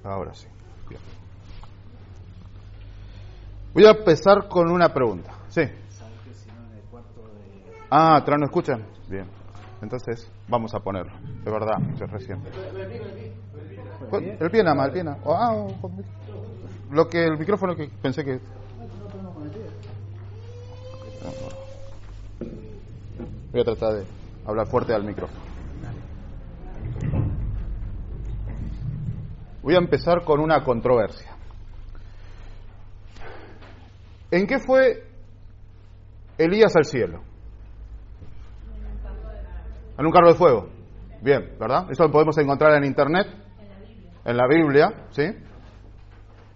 Ahora sí. Bien. Voy a empezar con una pregunta. Sí. ¿Atrás no escuchan? Bien. Entonces, vamos a ponerlo. De verdad, recién. El pie nada más, el pie nada. Lo que el micrófono que pensé que... Voy a tratar de hablar fuerte al micrófono. Voy a empezar con una controversia. ¿En qué fue Elías al cielo? En un carro de fuego. Bien, ¿verdad? Eso lo podemos encontrar en internet, en la Biblia, ¿sí?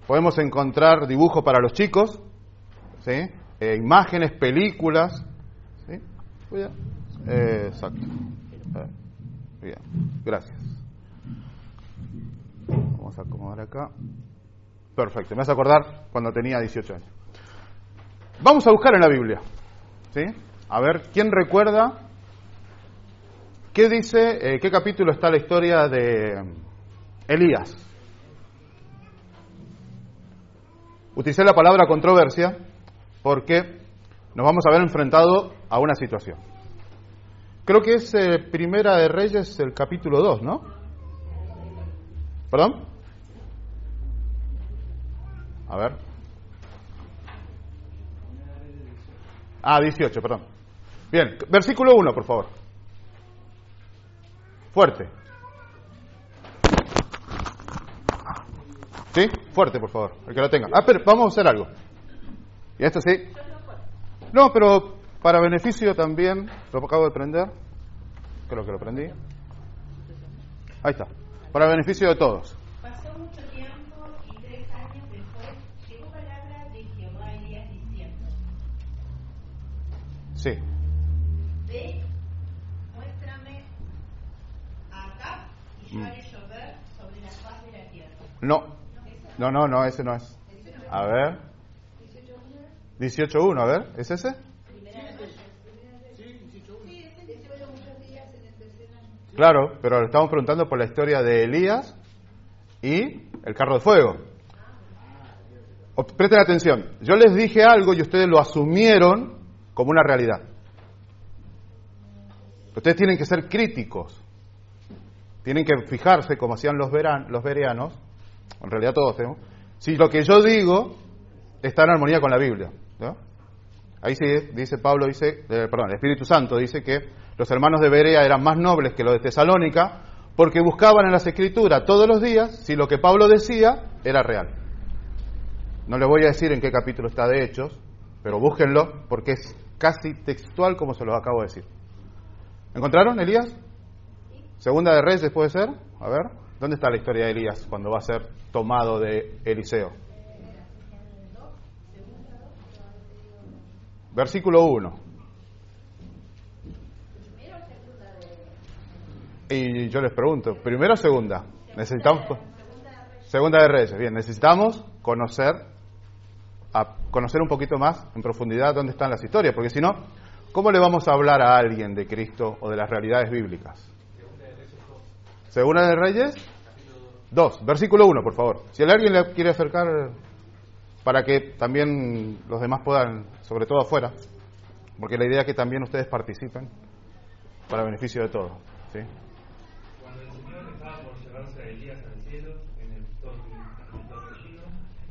Podemos encontrar dibujos para los chicos, ¿sí? Imágenes, películas, ¿sí? Exacto. Bien, gracias. Vamos a acomodar acá. Perfecto, me vas a acordar cuando tenía 18 años. Vamos a buscar en la Biblia, ¿sí? A ver, ¿quién recuerda qué dice, qué capítulo está la historia de Elías? Utilicé la palabra controversia porque nos vamos a ver enfrentado a una situación. Creo que es Primera de Reyes, el capítulo 2, ¿no? ¿Perdón? A ver. 18, perdón. Bien, versículo 1, por favor. Fuerte. ¿Sí? Fuerte, por favor, el que lo tenga. Pero vamos a hacer algo. Y esto sí. No, pero para beneficio también, lo acabo de prender. Creo que lo prendí. Ahí está. Para beneficio de todos. Pasó mucho tiempo y 3 años después llegó palabra de Jehová a Elías diciendo: Sí. Ve, muéstrame a Acab y yo haré llover sobre la faz de la tierra. No, ese no es. A ver. 18.1, a ver, ¿es ese? Claro, pero le estamos preguntando por la historia de Elías y el carro de fuego. Presten atención, yo les dije algo y ustedes lo asumieron como una realidad. Ustedes tienen que ser críticos. Tienen que fijarse, como hacían los bereanos, en realidad todos tenemos, si lo que yo digo está en armonía con la Biblia, ¿no? Ahí sí dice Pablo, el Espíritu Santo dice que los hermanos de Berea eran más nobles que los de Tesalónica porque buscaban en las Escrituras todos los días si lo que Pablo decía era real. No les voy a decir en qué capítulo está de Hechos, pero búsquenlo porque es casi textual como se los acabo de decir. ¿Encontraron, Elías? Segunda de Reyes, ¿puede ser? A ver, ¿dónde está la historia de Elías cuando va a ser tomado de Eliseo? Versículo 1. Y yo les pregunto, ¿primera o segunda? Necesitamos Segunda de Reyes. Bien, necesitamos conocer un poquito más en profundidad dónde están las historias, porque si no, ¿cómo le vamos a hablar a alguien de Cristo o de las realidades bíblicas? Segunda de Reyes 2, versículo 1, por favor. Si alguien le quiere acercar para que también los demás puedan, sobre todo afuera, porque la idea es que también ustedes participen para beneficio de todos, ¿sí? Cuando el Señor estaba por llevarse a Elías al cielo, en el torbellino,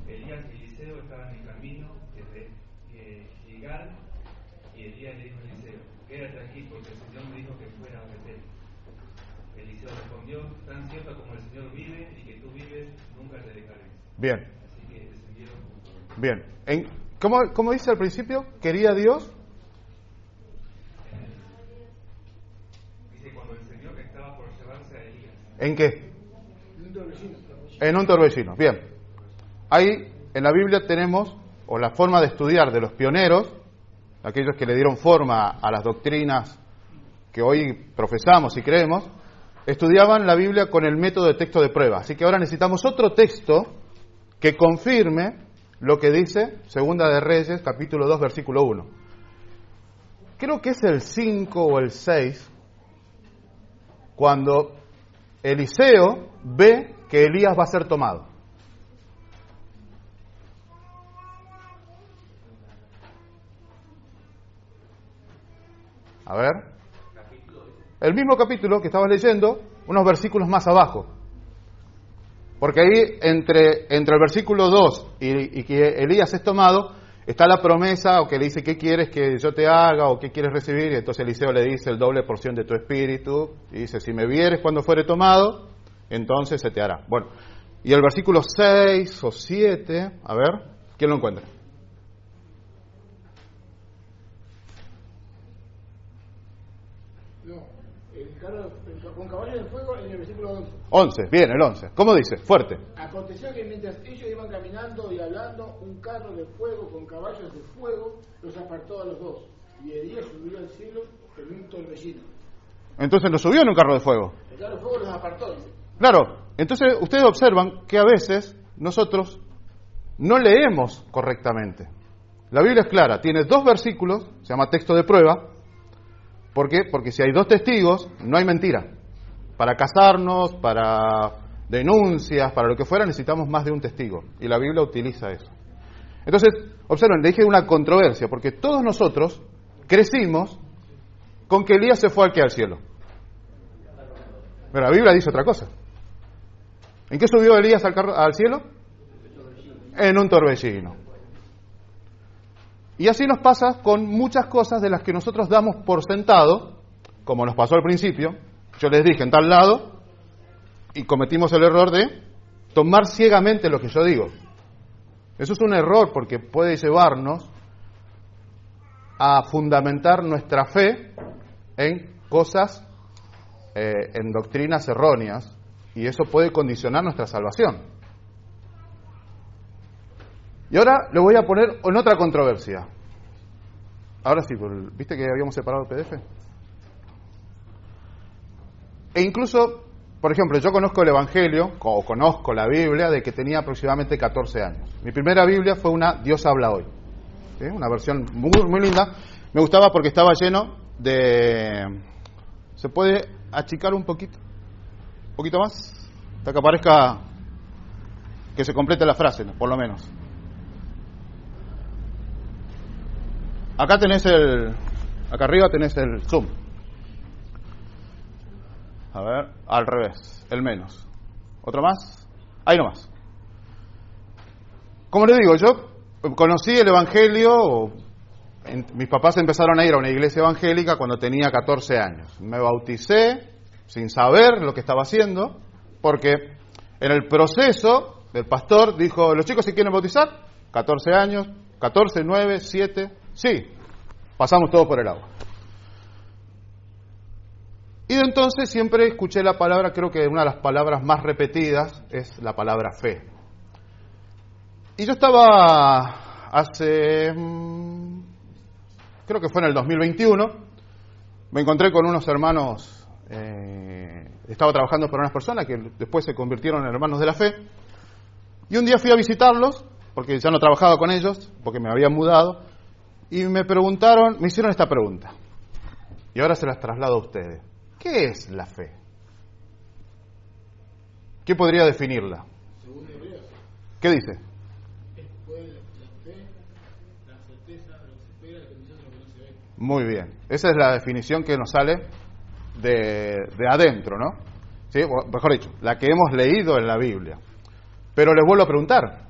Elías y Eliseo estaban en camino desde Gilgal, y Elías le dijo a Eliseo: quédate aquí porque el Señor me dijo que fuera a Betel. Eliseo respondió: tan cierto como el Señor vive y que tú vives, nunca te dejaré. Bien. Así que descendieron juntos. Bien. ¿Cómo dice al principio? ¿Quería Dios? Dice cuando el Señor estaba por llevarse a Elías. ¿En qué? En un torbellino. Bien. Ahí en la Biblia tenemos, o la forma de estudiar de los pioneros, aquellos que le dieron forma a las doctrinas que hoy profesamos y creemos, estudiaban la Biblia con el método de texto de prueba. Así que ahora necesitamos otro texto que confirme lo que dice Segunda de Reyes, capítulo 2, versículo 1. Creo que es el 5 o el 6, cuando Eliseo ve que Elías va a ser tomado. A ver. El mismo capítulo que estabas leyendo, unos versículos más abajo. Porque ahí, entre el versículo 2 y que Elías es tomado, está la promesa, o que le dice, ¿qué quieres que yo te haga? O ¿qué quieres recibir? Y entonces Eliseo le dice, el doble porción de tu espíritu. Y dice, si me vieres cuando fuere tomado, entonces se te hará. Bueno, y el versículo 6 o 7, a ver, ¿quién lo encuentra? No, con caballos de fuego en el versículo 11. 11, bien, el 11. ¿Cómo dice? Fuerte. Aconteció que mientras ellos iban caminando y hablando, un carro de fuego con caballos de fuego los apartó a los dos. Y Elías subió al cielo en un torbellino. Entonces lo subió en un carro de fuego. El carro de fuego los apartó, dice. Claro, entonces ustedes observan que a veces nosotros no leemos correctamente. La Biblia es clara, tiene 2 versículos, se llama texto de prueba. ¿Por qué? Porque si hay 2 testigos, no hay mentira. Para casarnos, para denuncias, para lo que fuera, necesitamos más de un testigo. Y la Biblia utiliza eso. Entonces, observen, le dije una controversia, porque todos nosotros crecimos con que Elías se fue al cielo. Pero la Biblia dice otra cosa. ¿En qué subió Elías al cielo? En un torbellino. Y así nos pasa con muchas cosas de las que nosotros damos por sentado, como nos pasó al principio. Yo les dije en tal lado, y cometimos el error de tomar ciegamente lo que yo digo. Eso es un error porque puede llevarnos a fundamentar nuestra fe en cosas, en doctrinas erróneas, y eso puede condicionar nuestra salvación. Y ahora le voy a poner en otra controversia. Ahora sí, ¿viste que habíamos separado el PDF? E incluso, por ejemplo, yo conozco el Evangelio, o conozco la Biblia, de que tenía aproximadamente 14 años. Mi primera Biblia fue una Dios habla hoy. ¿Sí? Una versión muy, muy linda. Me gustaba porque estaba lleno de... ¿Se puede achicar un poquito? ¿Un poquito más? Hasta que aparezca... que se complete la frase, por lo menos. Acá tenés acá arriba tenés el zoom. A ver, al revés, el menos. ¿Otro más? Ahí nomás. Como les digo, yo conocí el Evangelio, mis papás empezaron a ir a una iglesia evangélica cuando tenía 14 años. Me bauticé sin saber lo que estaba haciendo, porque en el proceso el pastor dijo, ¿los chicos se quieren bautizar? 14 años, 14, 9, 7, sí, pasamos todo por el agua. Y de entonces siempre escuché la palabra, creo que una de las palabras más repetidas es la palabra fe. Y yo estaba hace, creo que fue en el 2021, me encontré con unos hermanos, estaba trabajando para unas personas que después se convirtieron en hermanos de la fe, y un día fui a visitarlos, porque ya no trabajaba con ellos, porque me había mudado, y me hicieron esta pregunta, y ahora se las traslado a ustedes. ¿Qué es la fe? ¿Qué podría definirla? ¿Qué dice? Muy bien. Esa es la definición que nos sale de adentro, ¿no? ¿Sí? O mejor dicho, la que hemos leído en la Biblia. Pero les vuelvo a preguntar,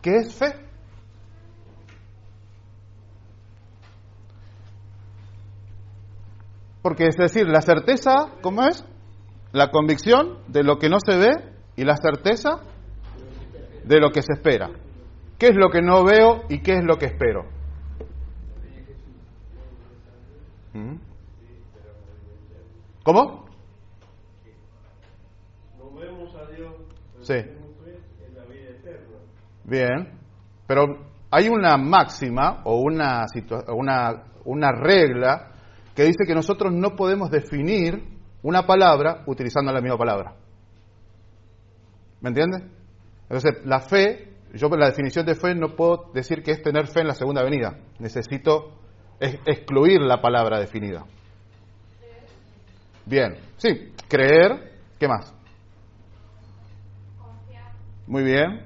¿qué es fe? Porque es decir, la certeza, ¿cómo es? La convicción de lo que no se ve y la certeza de lo que se espera. ¿Qué es lo que no veo y qué es lo que espero? ¿Cómo? No vemos a Dios, pero sí. tenemos fe en la vida eterna. Bien, pero hay una máxima o una regla que dice que nosotros no podemos definir una palabra utilizando la misma palabra. ¿Me entiendes? Entonces, la fe, yo por la definición de fe no puedo decir que es tener fe en la segunda venida. Necesito excluir la palabra definida. Bien, sí, creer, ¿qué más? Confiar. Muy bien.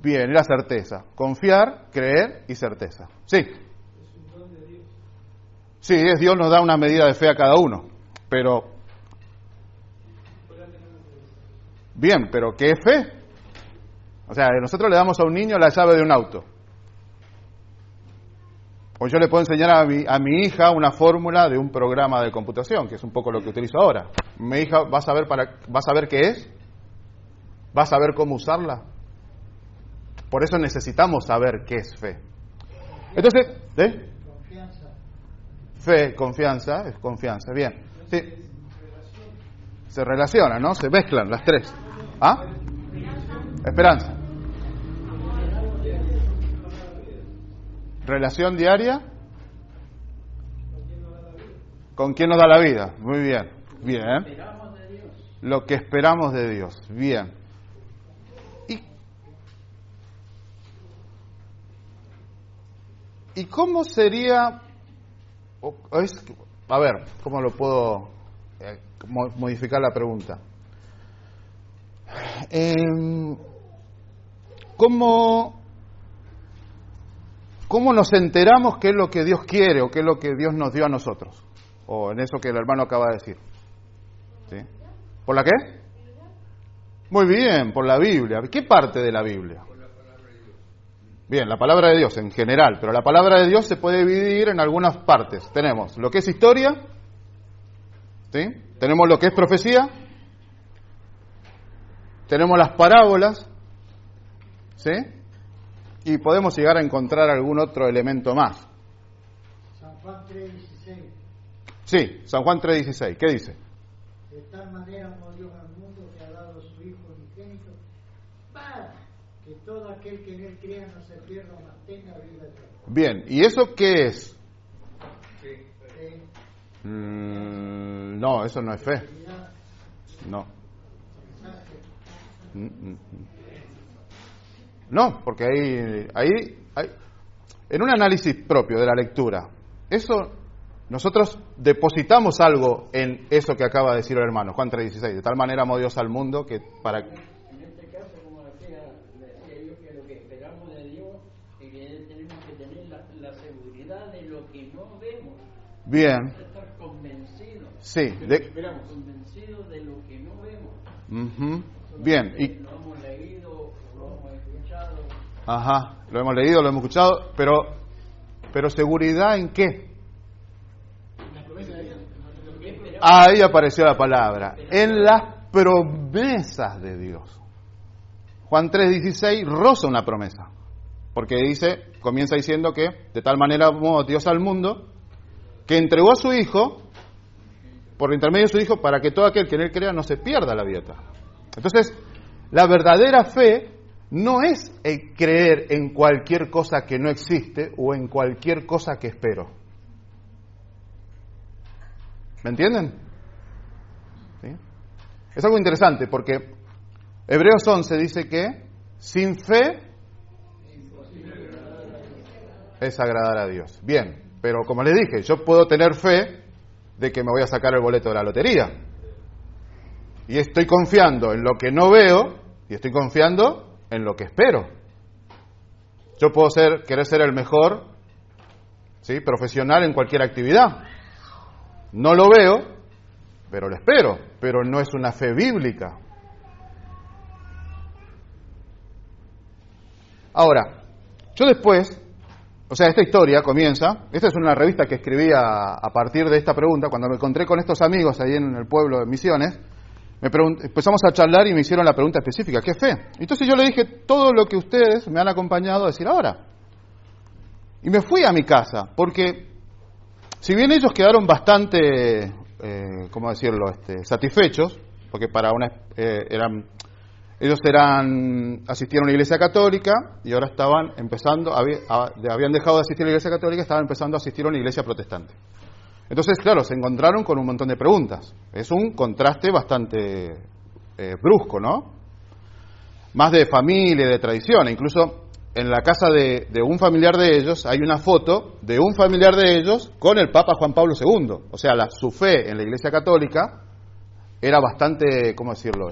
Bien, y la certeza. Confiar, creer y certeza. Sí. Sí, Dios nos da una medida de fe a cada uno. Pero... Bien, pero ¿qué es fe? O sea, nosotros le damos a un niño la llave de un auto. O yo le puedo enseñar a mi hija una fórmula de un programa de computación, que es un poco lo que utilizo ahora. Mi hija va a saber qué es, va a saber cómo usarla. Por eso necesitamos saber qué es fe. Entonces, Confianza. Fe, confianza, es confianza, bien. Sí. Se relacionan, ¿no? Se mezclan las tres. ¿Ah? Esperanza. Relación diaria. ¿Con quién nos da la vida? Muy bien. Bien. Lo que esperamos de Dios. Bien. ¿Y cómo sería? A ver, ¿cómo lo puedo modificar la pregunta? ¿Cómo nos enteramos qué es lo que Dios quiere o qué es lo que Dios nos dio a nosotros? O en eso que el hermano acaba de decir. ¿Sí? ¿Por la qué? Muy bien, por la Biblia. ¿Qué parte de la Biblia? Bien, la palabra de Dios en general, pero la palabra de Dios se puede dividir en algunas partes. Tenemos lo que es historia, ¿sí? Tenemos lo que es profecía, tenemos las parábolas, ¿sí? Y podemos llegar a encontrar algún otro elemento más. San Juan 3:16. Sí, San Juan 3:16. ¿Qué dice? De tal manera amó Dios al mundo que ha dado a su Hijo unigénito para que todo aquel que en él crea no se pierda, mas tenga vida eterna. Bien, ¿y eso qué es? Fe, No, eso no es fe. fidelidad, No. mensaje. No, porque ahí, en un análisis propio de la lectura, eso, nosotros depositamos algo en eso que acaba de decir el hermano, Juan 3:16, de tal manera amó Dios al mundo que para... En este caso, como decía yo, que lo que esperamos de Dios es que tenemos que tener la seguridad de lo que no vemos. Bien, Estar convencidos. sí, Convencidos de lo que no vemos. ujú, bien, y... Lo hemos leído, lo hemos escuchado. Ajá, lo hemos leído, lo hemos escuchado, pero ¿seguridad en qué? Ahí apareció la palabra, en las promesas de Dios. Juan 3:16 roza una promesa, porque comienza diciendo que de tal manera amó Dios al mundo, que entregó a su Hijo, por intermedio de su Hijo, para que todo aquel que en él crea no se pierda la vida eterna. Entonces, la verdadera fe no es el creer en cualquier cosa que no existe o en cualquier cosa que espero. ¿Me entienden? ¿Sí? Es algo interesante porque Hebreos 11 dice que sin fe es agradar a Dios. Bien, pero como les dije, yo puedo tener fe de que me voy a sacar el boleto de la lotería. Y estoy confiando en lo que no veo y estoy confiando en lo que espero. Yo puedo querer ser el mejor, ¿sí?, profesional en cualquier actividad. No lo veo, pero lo espero. Pero no es una fe bíblica. Ahora, yo después, esta historia comienza, esta es una revista que escribí a partir de esta pregunta, cuando me encontré con estos amigos ahí en el pueblo de Misiones, empezamos a charlar y me hicieron la pregunta específica, ¿qué es fe? Entonces yo le dije todo lo que ustedes me han acompañado a decir ahora. Y me fui a mi casa, porque si bien ellos quedaron bastante, satisfechos, porque ellos asistían a una iglesia católica y ahora estaban habían dejado de asistir a la iglesia católica, estaban empezando a asistir a una iglesia protestante. Entonces, claro, se encontraron con un montón de preguntas. Es un contraste bastante brusco, ¿no? Más de familia, de tradición. Incluso en la casa de un familiar de ellos hay una foto de un familiar de ellos con el Papa Juan Pablo II. O sea, su fe en la iglesia católica era bastante, ¿cómo decirlo?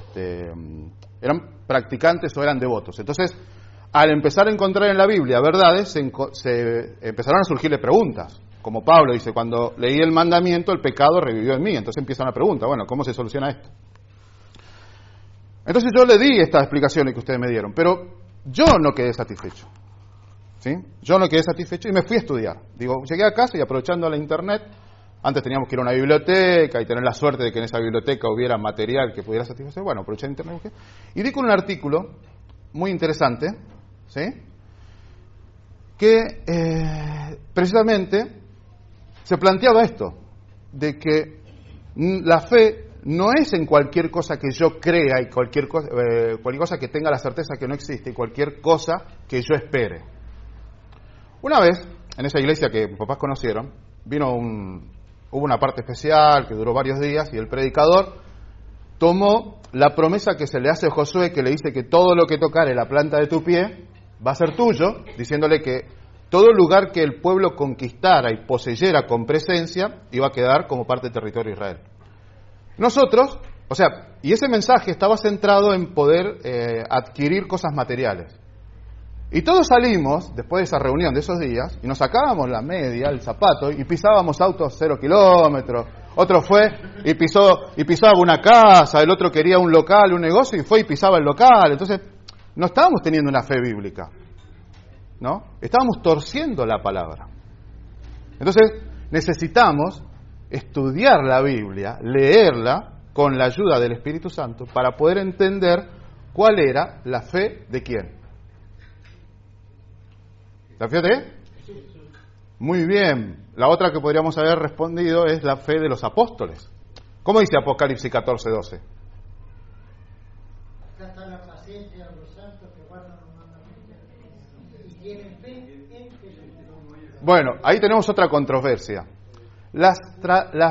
Eran practicantes o eran devotos. Entonces, al empezar a encontrar en la Biblia verdades, se empezaron a surgirle preguntas. Como Pablo dice, cuando leí el mandamiento, el pecado revivió en mí. Entonces empieza una pregunta, bueno, ¿cómo se soluciona esto? Entonces yo le di estas explicaciones que ustedes me dieron, pero yo no quedé satisfecho. ¿Sí? Yo no quedé satisfecho y me fui a estudiar. Digo, llegué a casa y aprovechando la internet, antes teníamos que ir a una biblioteca y tener la suerte de que en esa biblioteca hubiera material que pudiera satisfacer. Bueno, aproveché la internet y di con un artículo muy interesante, ¿sí? Que precisamente se planteaba esto, de que la fe no es en cualquier cosa que yo crea y cualquier cosa que tenga la certeza que no existe y cualquier cosa que yo espere. Una vez, en esa iglesia que mis papás conocieron, hubo una parte especial que duró varios días y el predicador tomó la promesa que se le hace a Josué, que le dice que todo lo que tocare la planta de tu pie va a ser tuyo, diciéndole que todo lugar que el pueblo conquistara y poseyera con presencia iba a quedar como parte del territorio de Israel. Nosotros, y ese mensaje estaba centrado en poder adquirir cosas materiales. Y todos salimos, después de esa reunión de esos días, y nos sacábamos la media, el zapato, y pisábamos autos 0 kilómetros. Otro fue y pisaba una casa, el otro quería un local, un negocio, y fue y pisaba el local. Entonces, no estábamos teniendo una fe bíblica, ¿no? Estábamos torciendo la palabra. Entonces, necesitamos estudiar la Biblia, leerla, con la ayuda del Espíritu Santo, para poder entender cuál era la fe de quién. ¿La fe de qué? Muy bien. La otra que podríamos haber respondido es la fe de los apóstoles. ¿Cómo dice Apocalipsis 14:12? Acá está la paciencia de los santos que guardan los mandamientos y tienen fe en Jesucristo. Bueno, ahí tenemos otra controversia. Las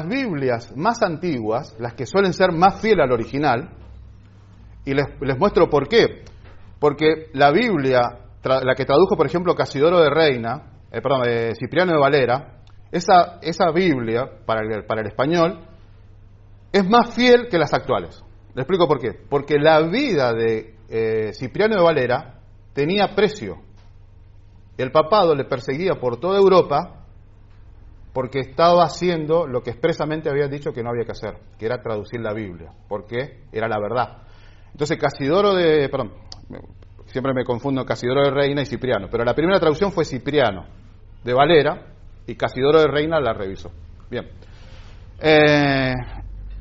Biblias más antiguas, las que suelen ser más fieles al original, y les muestro por qué. Porque la Biblia, la que tradujo, por ejemplo, Casidoro de Reina, Cipriano de Valera, esa Biblia, para el español, es más fiel que las actuales. Le explico por qué. Porque la vida de Cipriano de Valera tenía precio. El papado le perseguía por toda Europa porque estaba haciendo lo que expresamente había dicho que no había que hacer, que era traducir la Biblia, porque era la verdad. Entonces, siempre me confundo Casidoro de Reina y Cipriano, pero la primera traducción fue Cipriano de Valera y Casidoro de Reina la revisó. Bien.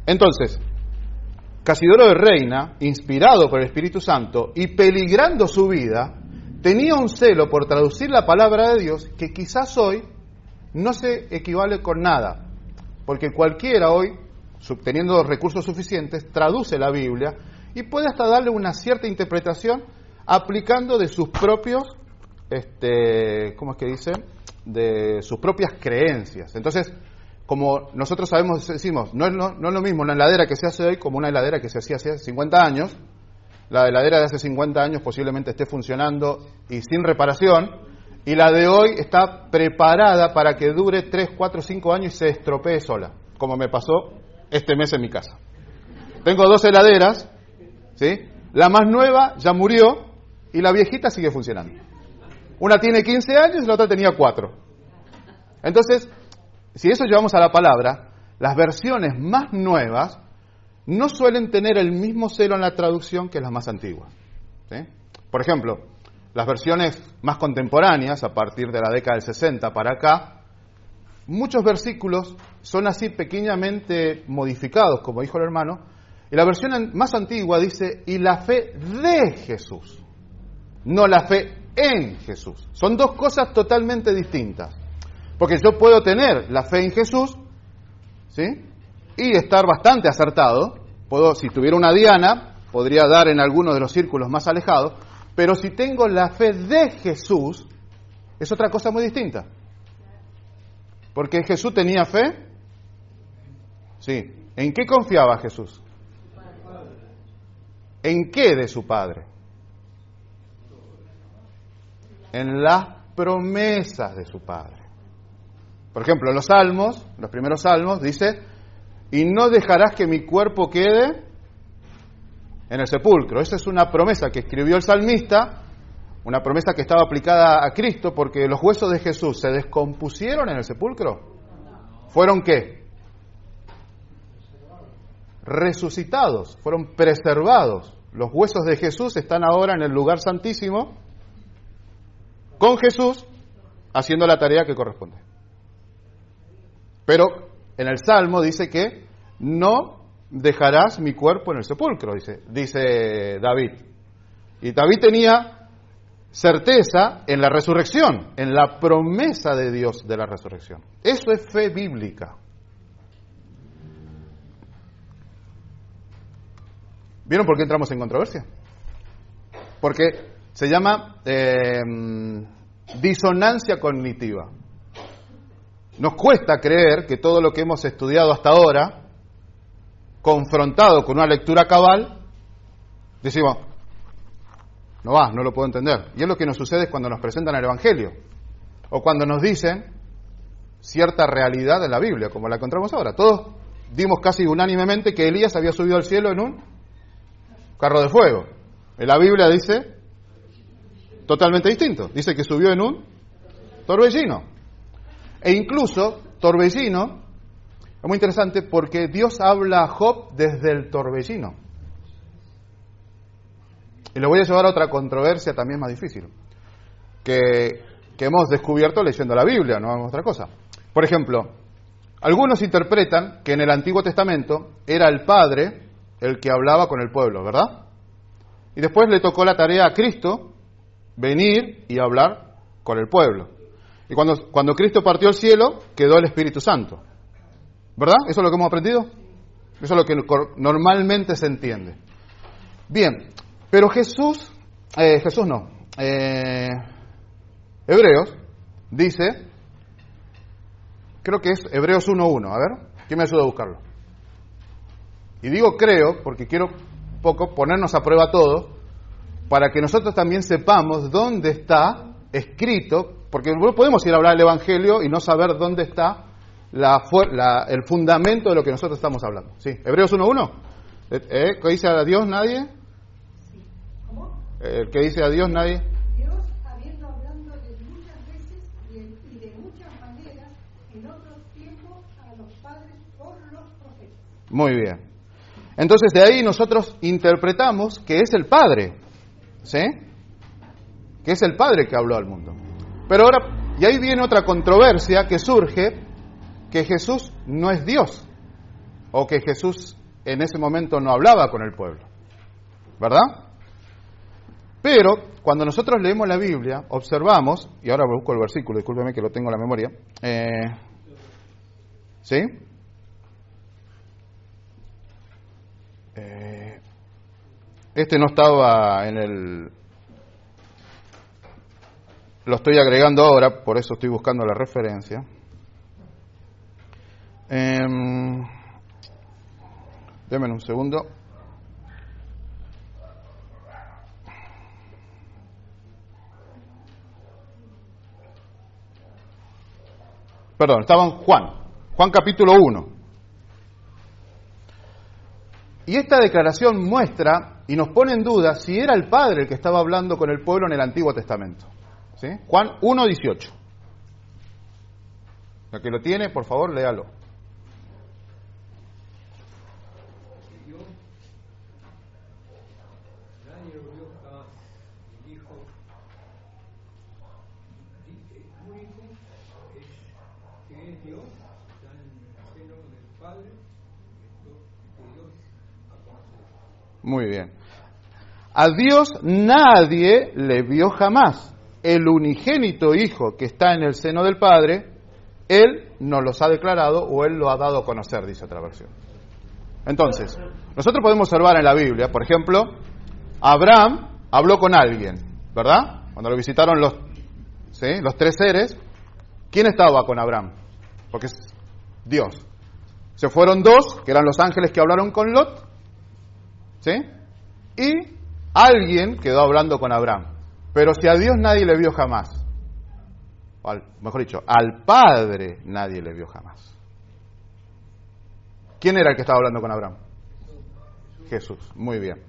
Entonces, Casidoro de Reina, inspirado por el Espíritu Santo y peligrando su vida, tenía un celo por traducir la palabra de Dios que quizás hoy no se equivale con nada, porque cualquiera hoy, teniendo recursos suficientes, traduce la Biblia y puede hasta darle una cierta interpretación aplicando de sus propios, de sus propias creencias. Entonces, como nosotros decimos, no es lo mismo una heladera que se hace hoy como una heladera que se hacía hace 50 años. La heladera de hace 50 años posiblemente esté funcionando y sin reparación, y la de hoy está preparada para que dure 3, 4, 5 años y se estropee sola, como me pasó este mes en mi casa. Tengo 2 heladeras, ¿sí? La más nueva ya murió y la viejita sigue funcionando. Una tiene 15 años y la otra tenía 4. Entonces, si eso llevamos a la palabra, las versiones más nuevas no suelen tener el mismo celo en la traducción que las más antiguas, ¿sí? Por ejemplo, las versiones más contemporáneas, a partir de la década del 60 para acá, muchos versículos son así pequeñamente modificados, como dijo el hermano, y la versión más antigua dice, y la fe de Jesús, no la fe en Jesús. Son dos cosas totalmente distintas, porque yo puedo tener la fe en Jesús, ¿sí?, y estar bastante acertado. Si tuviera una diana, podría dar en alguno de los círculos más alejados, pero si tengo la fe de Jesús, es otra cosa muy distinta. Porque Jesús tenía fe. Sí. ¿En qué confiaba Jesús? ¿En qué de su Padre? En las promesas de su Padre. Por ejemplo, en los Salmos, los primeros Salmos, dice, y no dejarás que mi cuerpo quede en el sepulcro. Esa es una promesa que escribió el salmista una promesa que estaba aplicada a Cristo, porque los huesos de Jesús se descompusieron en el sepulcro. ¿Fueron qué? Resucitados, fueron preservados. Los huesos de Jesús están ahora en el lugar santísimo, con Jesús, haciendo la tarea que corresponde. Pero en el Salmo dice que no dejarás mi cuerpo en el sepulcro, dice David. Y David tenía certeza en la resurrección, en la promesa de Dios de la resurrección. Eso es fe bíblica. ¿Vieron por qué entramos en controversia? Porque se llama disonancia cognitiva. Nos cuesta creer que todo lo que hemos estudiado hasta ahora, confrontado con una lectura cabal, decimos, no lo puedo entender. Y es lo que nos sucede cuando nos presentan el Evangelio, o cuando nos dicen cierta realidad de la Biblia, como la encontramos ahora. Todos dimos casi unánimemente que Elías había subido al cielo en un carro de fuego. En la Biblia dice totalmente distinto. Dice que subió en un torbellino. E incluso, torbellino, es muy interesante porque Dios habla a Job desde el torbellino. Y lo voy a llevar a otra controversia también más difícil, que hemos descubierto leyendo la Biblia, no es otra cosa. Por ejemplo, algunos interpretan que en el Antiguo Testamento era el Padre el que hablaba con el pueblo, ¿verdad? Y después le tocó la tarea a Cristo venir y hablar con el pueblo. Y cuando Cristo partió al cielo, quedó el Espíritu Santo. ¿Verdad? ¿Eso es lo que hemos aprendido? Eso es lo que normalmente se entiende. Bien, pero Hebreos dice, creo que es Hebreos 1:1, a ver, ¿quién me ayuda a buscarlo? Y digo creo porque quiero poco ponernos a prueba todos, para que nosotros también sepamos dónde está escrito, porque no podemos ir a hablar del Evangelio y no saber dónde está el fundamento de lo que nosotros estamos hablando. ¿Sí? Hebreos 1:1. ¿Qué dice a Dios nadie? Sí. ¿Cómo? El que dice a Dios nadie. Dios, habiendo hablado de muchas veces y de muchas maneras en otros tiempos a los padres por los profetas. Muy bien. Entonces de ahí nosotros interpretamos que es el Padre, ¿sí? Que es el Padre que habló al mundo. Pero ahora, y ahí viene otra controversia que surge, que Jesús no es Dios, o que Jesús en ese momento no hablaba con el pueblo, ¿verdad? Pero cuando nosotros leemos la Biblia, observamos, y ahora busco el versículo, discúlpeme que lo tengo en la memoria, ¿sí? Este no estaba en el... Lo estoy agregando ahora, por eso estoy buscando la referencia. Denme un segundo. Perdón, estaba en Juan capítulo 1. Y esta declaración muestra y nos pone en duda si era el Padre el que estaba hablando con el pueblo en el Antiguo Testamento. ¿Sí? Juan 1:18. El que lo tiene, por favor, léalo. Nadie lo vio jamás. El Hijo único que es Dios, está en el seno del Padre, que Dios ha conocido. Muy bien. A Dios nadie le vio jamás. El unigénito Hijo que está en el seno del Padre, Él nos los ha declarado o Él lo ha dado a conocer, dice otra versión. Entonces, nosotros podemos observar en la Biblia, por ejemplo, Abraham habló con alguien, ¿verdad? Cuando lo visitaron los tres seres, ¿quién estaba con Abraham? Porque es Dios. Se fueron dos, que eran los ángeles que hablaron con Lot, ¿sí? Y alguien quedó hablando con Abraham. Pero si a Dios nadie le vio jamás, mejor dicho, al Padre nadie le vio jamás. ¿Quién era el que estaba hablando con Abraham? Jesús, muy bien.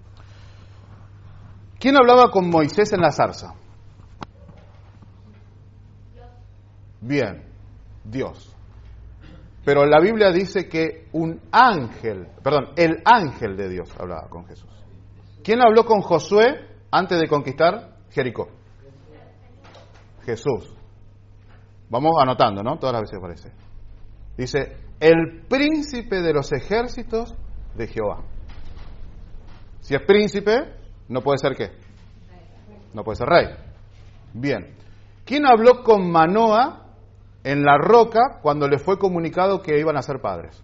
¿Quién hablaba con Moisés en la zarza? Bien, Dios. Pero la Biblia dice que el ángel de Dios hablaba con Jesús. ¿Quién habló con Josué antes de conquistar Jericó? Jesús. Vamos anotando, ¿no? Todas las veces aparece. Dice, el príncipe de los ejércitos de Jehová. Si es príncipe, no puede ser ¿qué? No puede ser rey. Bien. ¿Quién habló con Manoa en la roca cuando le fue comunicado que iban a ser padres?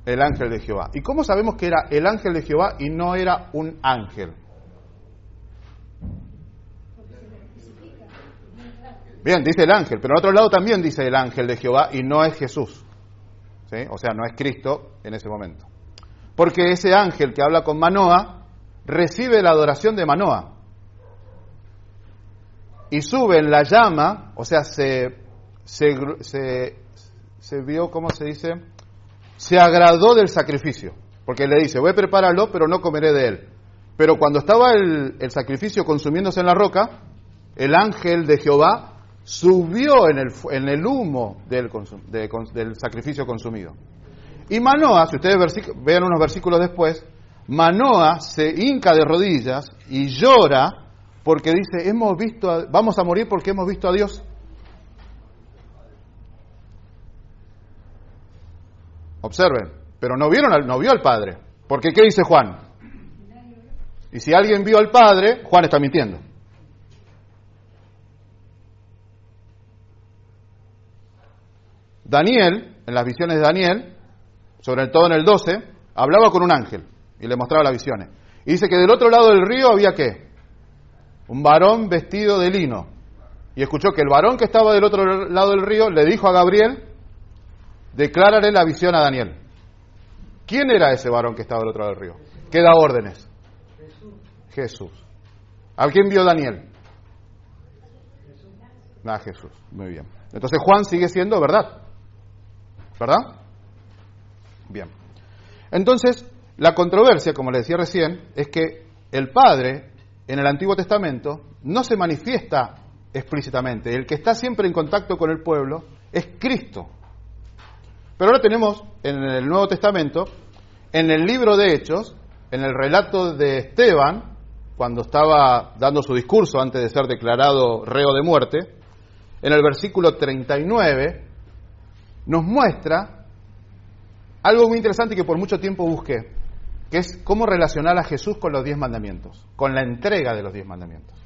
El ángel de Jehová. ¿Y cómo sabemos que era el ángel de Jehová y no era un ángel? Bien, dice el ángel, pero en otro lado también dice el ángel de Jehová y no es Jesús. ¿Sí? O sea, no es Cristo en ese momento. Porque ese ángel que habla con Manoa recibe la adoración de Manoa. Y sube en la llama, o sea, se vio, ¿cómo se dice? Se agradó del sacrificio. Porque le dice, voy a prepararlo, pero no comeré de él. Pero cuando estaba el sacrificio consumiéndose en la roca, el ángel de Jehová subió en el humo del sacrificio consumido. Y Manoa, si ustedes vean unos versículos después, Manoa se hinca de rodillas y llora porque dice, vamos a morir porque hemos visto a Dios. Observen, pero no vio al Padre. Porque ¿qué dice Juan? Y si alguien vio al Padre, Juan está mintiendo. Daniel, en las visiones de Daniel, sobre todo en el 12, hablaba con un ángel y le mostraba las visiones. Y dice que del otro lado del río había ¿qué? Un varón vestido de lino. Y escuchó que el varón que estaba del otro lado del río le dijo a Gabriel, declárale la visión a Daniel. ¿Quién era ese varón que estaba del otro lado del río? ¿Qué da órdenes? Jesús. ¿A quién vio Daniel? A Jesús. Muy bien. Entonces Juan sigue siendo verdad. ¿Verdad? Bien. Entonces, la controversia, como le decía recién, es que el Padre, en el Antiguo Testamento, no se manifiesta explícitamente. El que está siempre en contacto con el pueblo es Cristo. Pero ahora tenemos, en el Nuevo Testamento, en el libro de Hechos, en el relato de Esteban, cuando estaba dando su discurso antes de ser declarado reo de muerte, en el versículo 39, nos muestra algo muy interesante que por mucho tiempo busqué, que es cómo relacionar a Jesús con los 10 mandamientos, con la entrega de los 10 mandamientos.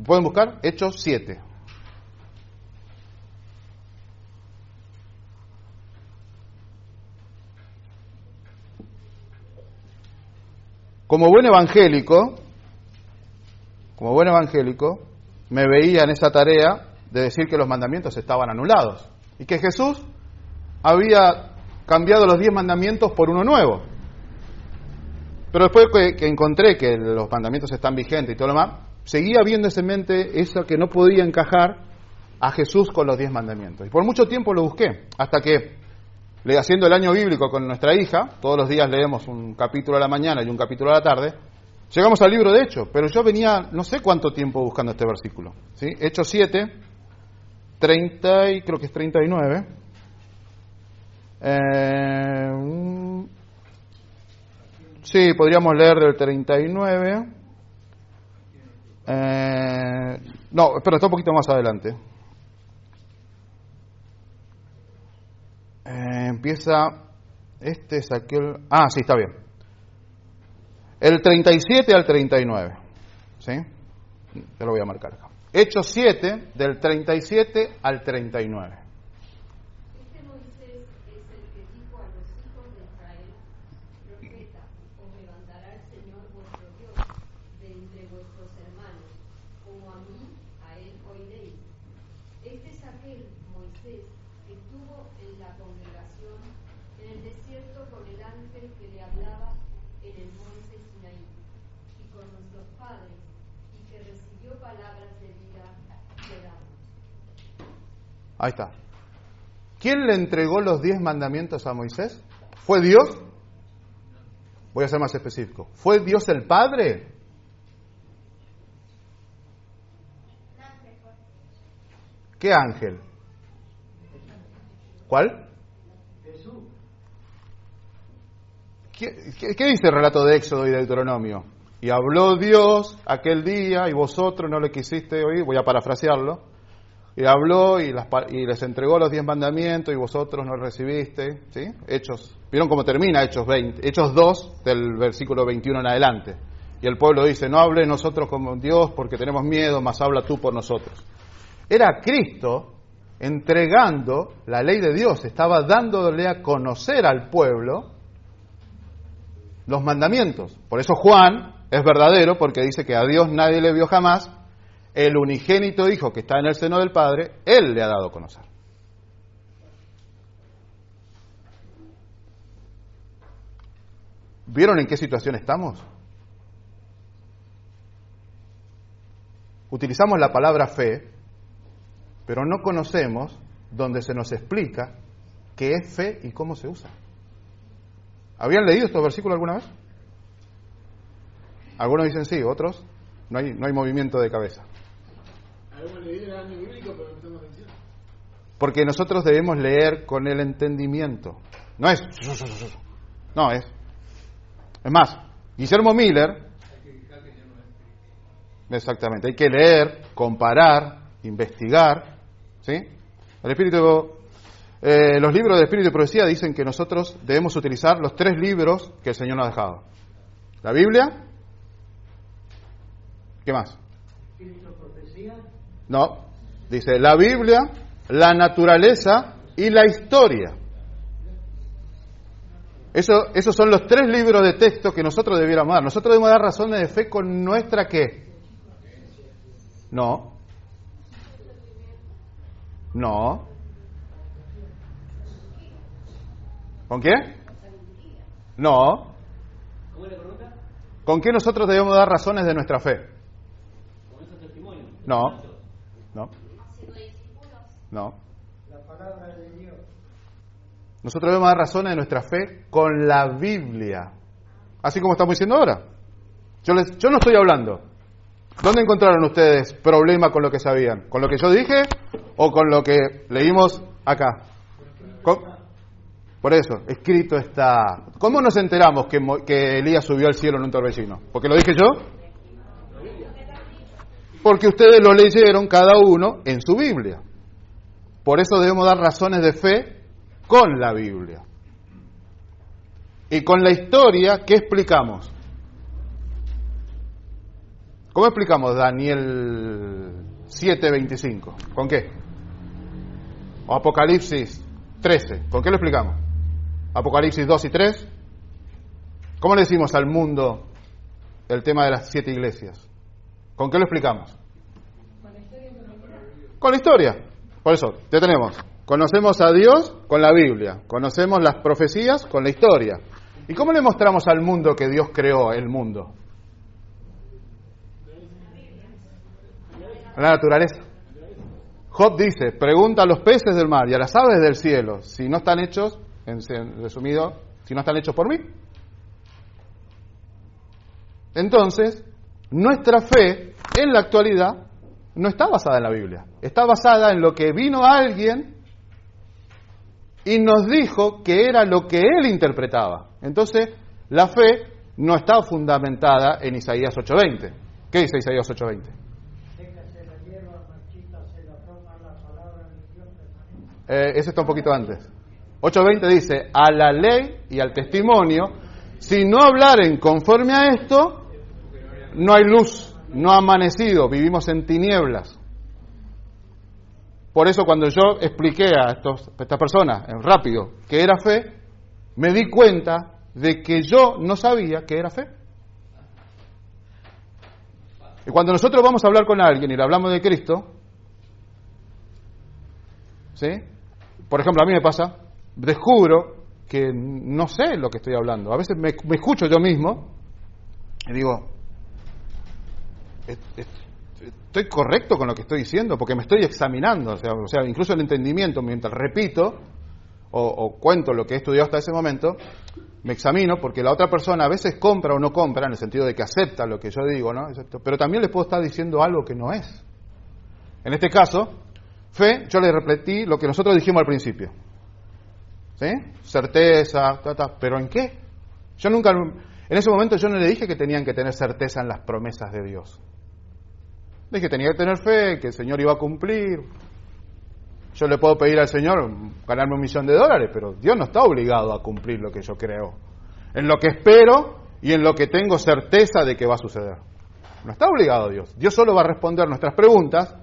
¿Pueden buscar? Hechos 7. Como buen evangélico, me veía en esa tarea de decir que los mandamientos estaban anulados y que Jesús había cambiado los 10 mandamientos por uno nuevo. Pero después que encontré que los mandamientos están vigentes y todo lo demás, seguía viendo en mente eso que no podía encajar a Jesús con los 10 mandamientos. Y por mucho tiempo lo busqué, hasta que, haciendo el año bíblico con nuestra hija, todos los días leemos un capítulo a la mañana y un capítulo a la tarde, llegamos al libro de Hechos, pero yo venía no sé cuánto tiempo buscando este versículo. ¿Sí? Hechos 7, 30 y creo que es 39. Sí, podríamos leer del 39. No, espera, está un poquito más adelante. Empieza, es aquel... Ah, sí, está bien. El 37 al 39. ¿Sí? Te lo voy a marcar acá. Hechos 7, del 37 al 39. Este Moisés es el que dijo a los hijos de Israel: Profeta, os levantará el Señor vuestro Dios de entre vuestros hermanos, como a mí, a él oiréis. Este es aquel Moisés que estuvo en la congregación en el desierto con el ángel que le hablaba en el monte Sinaí, y con nuestros padres, y que recibió palabras de vida de darnos. Ahí está. ¿Quién le entregó los 10 mandamientos a Moisés? ¿Fue Dios? Voy a ser más específico. ¿Fue Dios el Padre? ¿Qué ángel? ¿Cuál? Jesús. ¿Qué dice el relato de Éxodo y de Deuteronomio? Y habló Dios aquel día y vosotros no le quisiste oír, voy a parafrasearlo, y habló y les entregó los 10 mandamientos y vosotros no recibiste, ¿sí? Hechos, ¿vieron cómo termina Hechos 2 del versículo 21 en adelante? Y el pueblo dice, no hable nosotros como Dios porque tenemos miedo, mas habla tú por nosotros. Era Cristo entregando la ley de Dios, estaba dándole a conocer al pueblo los mandamientos. Por eso Juan es verdadero, porque dice que a Dios nadie le vio jamás, el unigénito Hijo que está en el seno del Padre, Él le ha dado a conocer. ¿Vieron en qué situación estamos? Utilizamos la palabra fe, pero no conocemos donde se nos explica qué es fe y cómo se usa. ¿Habían leído estos versículos alguna vez? Algunos dicen sí, otros no hay movimiento de cabeza. Algunos leído el año bíblico, pero no tenemos atención. Porque nosotros debemos leer con el entendimiento. No es. Es más, Guillermo Miller. Exactamente, hay que leer, comparar, investigar, ¿sí? Los libros de Espíritu y Profecía dicen que nosotros debemos utilizar los 3 libros que el Señor nos ha dejado. La Biblia. ¿Qué más? Espíritu y Profecía. No, dice la Biblia, la naturaleza y la historia. Esos son los 3 libros de texto que nosotros debiéramos dar. Nosotros debemos dar razones de fe con nuestra ¿qué? No. ¿Con qué? No. ¿Cómo le pregunta? ¿Con qué nosotros debemos dar razones de nuestra fe? ¿Con esos testimonios? No. La palabra de Dios. Nosotros debemos dar razones de nuestra fe con la Biblia. Así como estamos diciendo ahora. Yo no estoy hablando. ¿Dónde encontraron ustedes problema con lo que sabían? ¿Con lo que yo dije o con lo que leímos acá? Por eso, escrito está. ¿Cómo nos enteramos que Elías subió al cielo en un torbellino? ¿Porque lo dije yo? Porque ustedes lo leyeron cada uno en su Biblia. Por eso debemos dar razones de fe con la Biblia. Y con la historia, ¿qué explicamos? ¿Cómo explicamos Daniel 7:25? ¿Con qué? O Apocalipsis 13. ¿Con qué lo explicamos? Apocalipsis 2 y 3. ¿Cómo le decimos al mundo el tema de las 7 iglesias? ¿Con qué lo explicamos? Con la historia. Por eso, ya tenemos. Conocemos a Dios con la Biblia. Conocemos las profecías con la historia. ¿Y cómo le mostramos al mundo que Dios creó el mundo? La naturaleza. Job dice, pregunta a los peces del mar y a las aves del cielo si no están hechos, en resumido, si no están hechos por mí. Entonces, nuestra fe en la actualidad no está basada en la Biblia. Está basada en lo que vino alguien y nos dijo que era lo que él interpretaba. Entonces, la fe no está fundamentada en Isaías 8:20. ¿Qué dice Isaías 8:20? Ese está un poquito antes. 8:20 dice, a la ley y al testimonio, si no hablaren conforme a esto, no hay luz, no ha amanecido, vivimos en tinieblas. Por eso cuando yo expliqué a estas personas, en rápido, que era fe, me di cuenta de que yo no sabía que era fe. Y cuando nosotros vamos a hablar con alguien y le hablamos de Cristo, ¿sí? Por ejemplo, a mí me pasa, descubro que no sé lo que estoy hablando. A veces me escucho yo mismo y digo, ¿estoy correcto con lo que estoy diciendo? Porque me estoy examinando. O sea, incluso el entendimiento, mientras repito o cuento lo que he estudiado hasta ese momento, me examino porque la otra persona a veces compra o no compra, en el sentido de que acepta lo que yo digo, ¿no? Pero también les puedo estar diciendo algo que no es. En este caso, Fe, yo le repetí lo que nosotros dijimos al principio. ¿Sí? Certeza, ¿pero en qué? Yo nunca, en ese momento yo no le dije que tenían que tener certeza en las promesas de Dios. Le dije que tenía que tener fe, que el Señor iba a cumplir. Yo le puedo pedir al Señor ganarme $1.000.000, pero Dios no está obligado a cumplir lo que yo creo. En lo que espero y en lo que tengo certeza de que va a suceder. No está obligado Dios. Dios solo va a responder nuestras preguntas,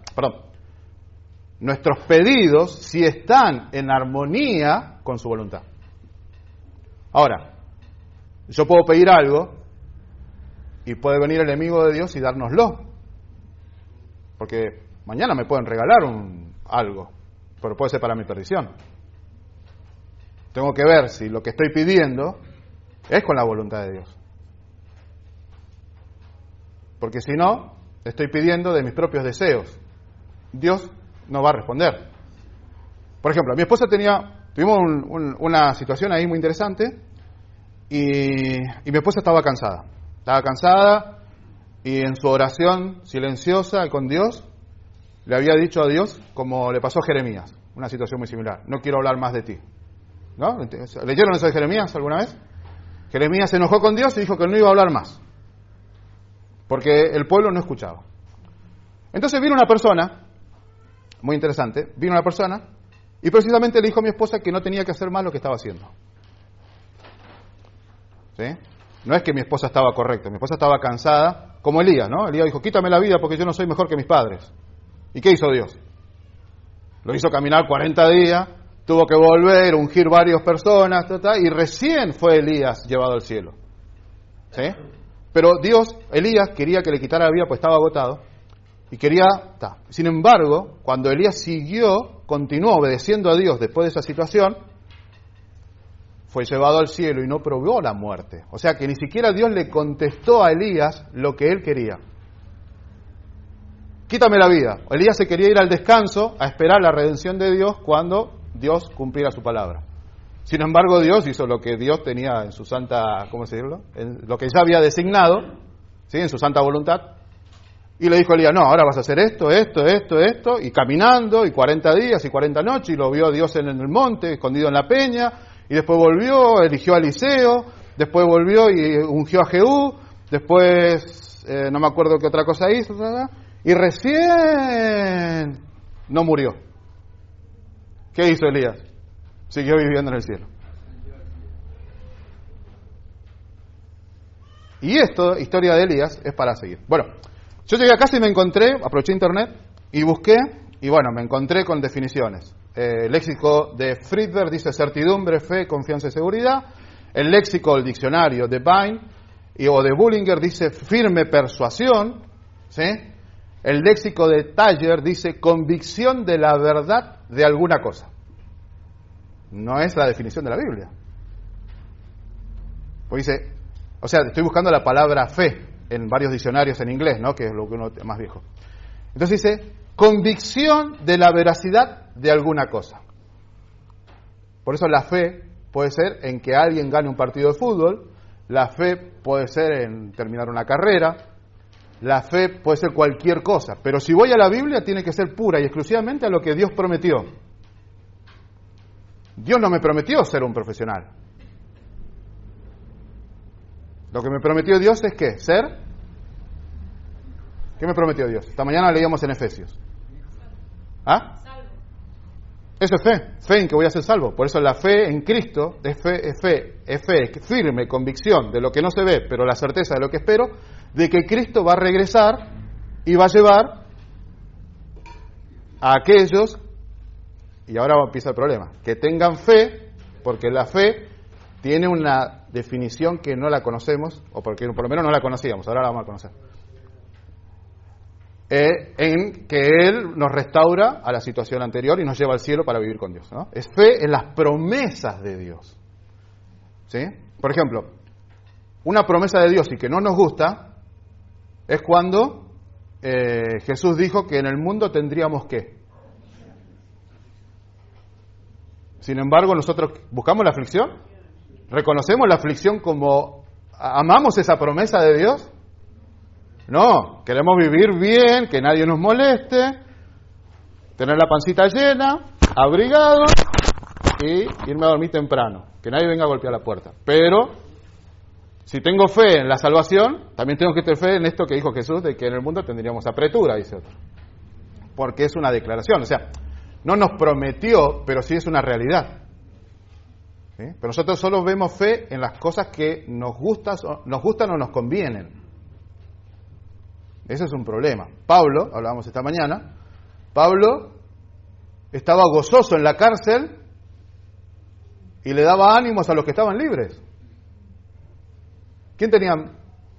nuestros pedidos, si están en armonía con su voluntad. Ahora, yo puedo pedir algo y puede venir el enemigo de Dios y dárnoslo. Porque mañana me pueden regalar algo, pero puede ser para mi perdición. Tengo que ver si lo que estoy pidiendo es con la voluntad de Dios. Porque si no, estoy pidiendo de mis propios deseos. Dios no va a responder. Por ejemplo, mi esposa tuvimos una situación ahí muy interesante y mi esposa estaba cansada. Estaba cansada y en su oración silenciosa con Dios le había dicho a Dios, como le pasó a Jeremías, una situación muy similar: no quiero hablar más de ti. ¿No? ¿Leyeron eso de Jeremías alguna vez? Jeremías se enojó con Dios y dijo que no iba a hablar más, porque el pueblo no escuchaba. Entonces vino una persona, muy interesante, y precisamente le dijo a mi esposa que no tenía que hacer más lo que estaba haciendo. ¿Sí? No es que mi esposa estaba correcta, mi esposa estaba cansada, como Elías, ¿no? Elías dijo, quítame la vida porque yo no soy mejor que mis padres. ¿Y qué hizo Dios? Lo hizo caminar 40 días, tuvo que volver, ungir varias personas, y recién fue Elías llevado al cielo. ¿Sí? Pero Elías quería que le quitara la vida pues estaba agotado, y quería... Sin embargo, cuando Elías continuó obedeciendo a Dios después de esa situación, fue llevado al cielo y no probó la muerte. O sea que ni siquiera Dios le contestó a Elías lo que él quería. Quítame la vida. Elías se quería ir al descanso a esperar la redención de Dios cuando Dios cumpliera su palabra. Sin embargo, Dios hizo lo que Dios tenía en su santa, ¿cómo decirlo? En lo que ya había designado, ¿sí? En su santa voluntad. Y le dijo a Elías, no, ahora vas a hacer esto, y caminando, y 40 días, y 40 noches, y lo vio Dios en el monte, escondido en la peña, y después volvió, eligió a Eliseo, después volvió y ungió a Jehú, después, no me acuerdo qué otra cosa hizo, y recién no murió. ¿Qué hizo Elías? Siguió viviendo en el cielo. Y esto, historia de Elías, es para seguir. Bueno, yo llegué a casa y me encontré, aproveché internet y busqué, y bueno, me encontré con definiciones. El léxico de Friedberg dice certidumbre, fe, confianza y seguridad. El léxico, el diccionario de Vine o de Bullinger dice firme persuasión. ¿Sí? El léxico de Taller dice convicción de la verdad de alguna cosa. No es la definición de la Biblia. Pues dice, o sea, estoy buscando la palabra fe en varios diccionarios en inglés, ¿no? Que es lo que uno más viejo. Entonces dice convicción de la veracidad de alguna cosa. Por eso la fe puede ser en que alguien gane un partido de fútbol, la fe puede ser en terminar una carrera, la fe puede ser cualquier cosa, pero si voy a la Biblia tiene que ser pura y exclusivamente a lo que Dios prometió. Dios no me prometió ser un profesional. Lo que me prometió Dios es ¿qué? Ser. ¿Qué me prometió Dios? Esta mañana leíamos en Efesios. ¿Ah? Eso es fe. Fe en que voy a ser salvo. Por eso la fe en Cristo es fe, firme convicción de lo que no se ve, pero la certeza de lo que espero, de que Cristo va a regresar y va a llevar a aquellos, y ahora empieza el problema, que tengan fe, porque la fe tiene una definición que no la conocemos, o porque por lo menos no la conocíamos, ahora la vamos a conocer. En que Él nos restaura a la situación anterior y nos lleva al cielo para vivir con Dios, ¿no? Es fe en las promesas de Dios. ¿Sí? Por ejemplo, una promesa de Dios y que no nos gusta es cuando Jesús dijo que en el mundo tendríamos ¿qué? Sin embargo, nosotros buscamos la aflicción, reconocemos la aflicción como amamos esa promesa de Dios. No, queremos vivir bien, que nadie nos moleste, tener la pancita llena, abrigado y irme a dormir temprano, que nadie venga a golpear la puerta. Pero si tengo fe en la salvación, también tengo que tener fe en esto que dijo Jesús, de que en el mundo tendríamos apretura, dice otro. Porque es una declaración, o sea, no nos prometió, pero sí es una realidad. ¿Sí? Pero nosotros solo vemos fe en las cosas que nos gustan o nos convienen. Ese es un problema. Pablo, hablábamos esta mañana, Pablo estaba gozoso en la cárcel y le daba ánimos a los que estaban libres. ¿Quién tenía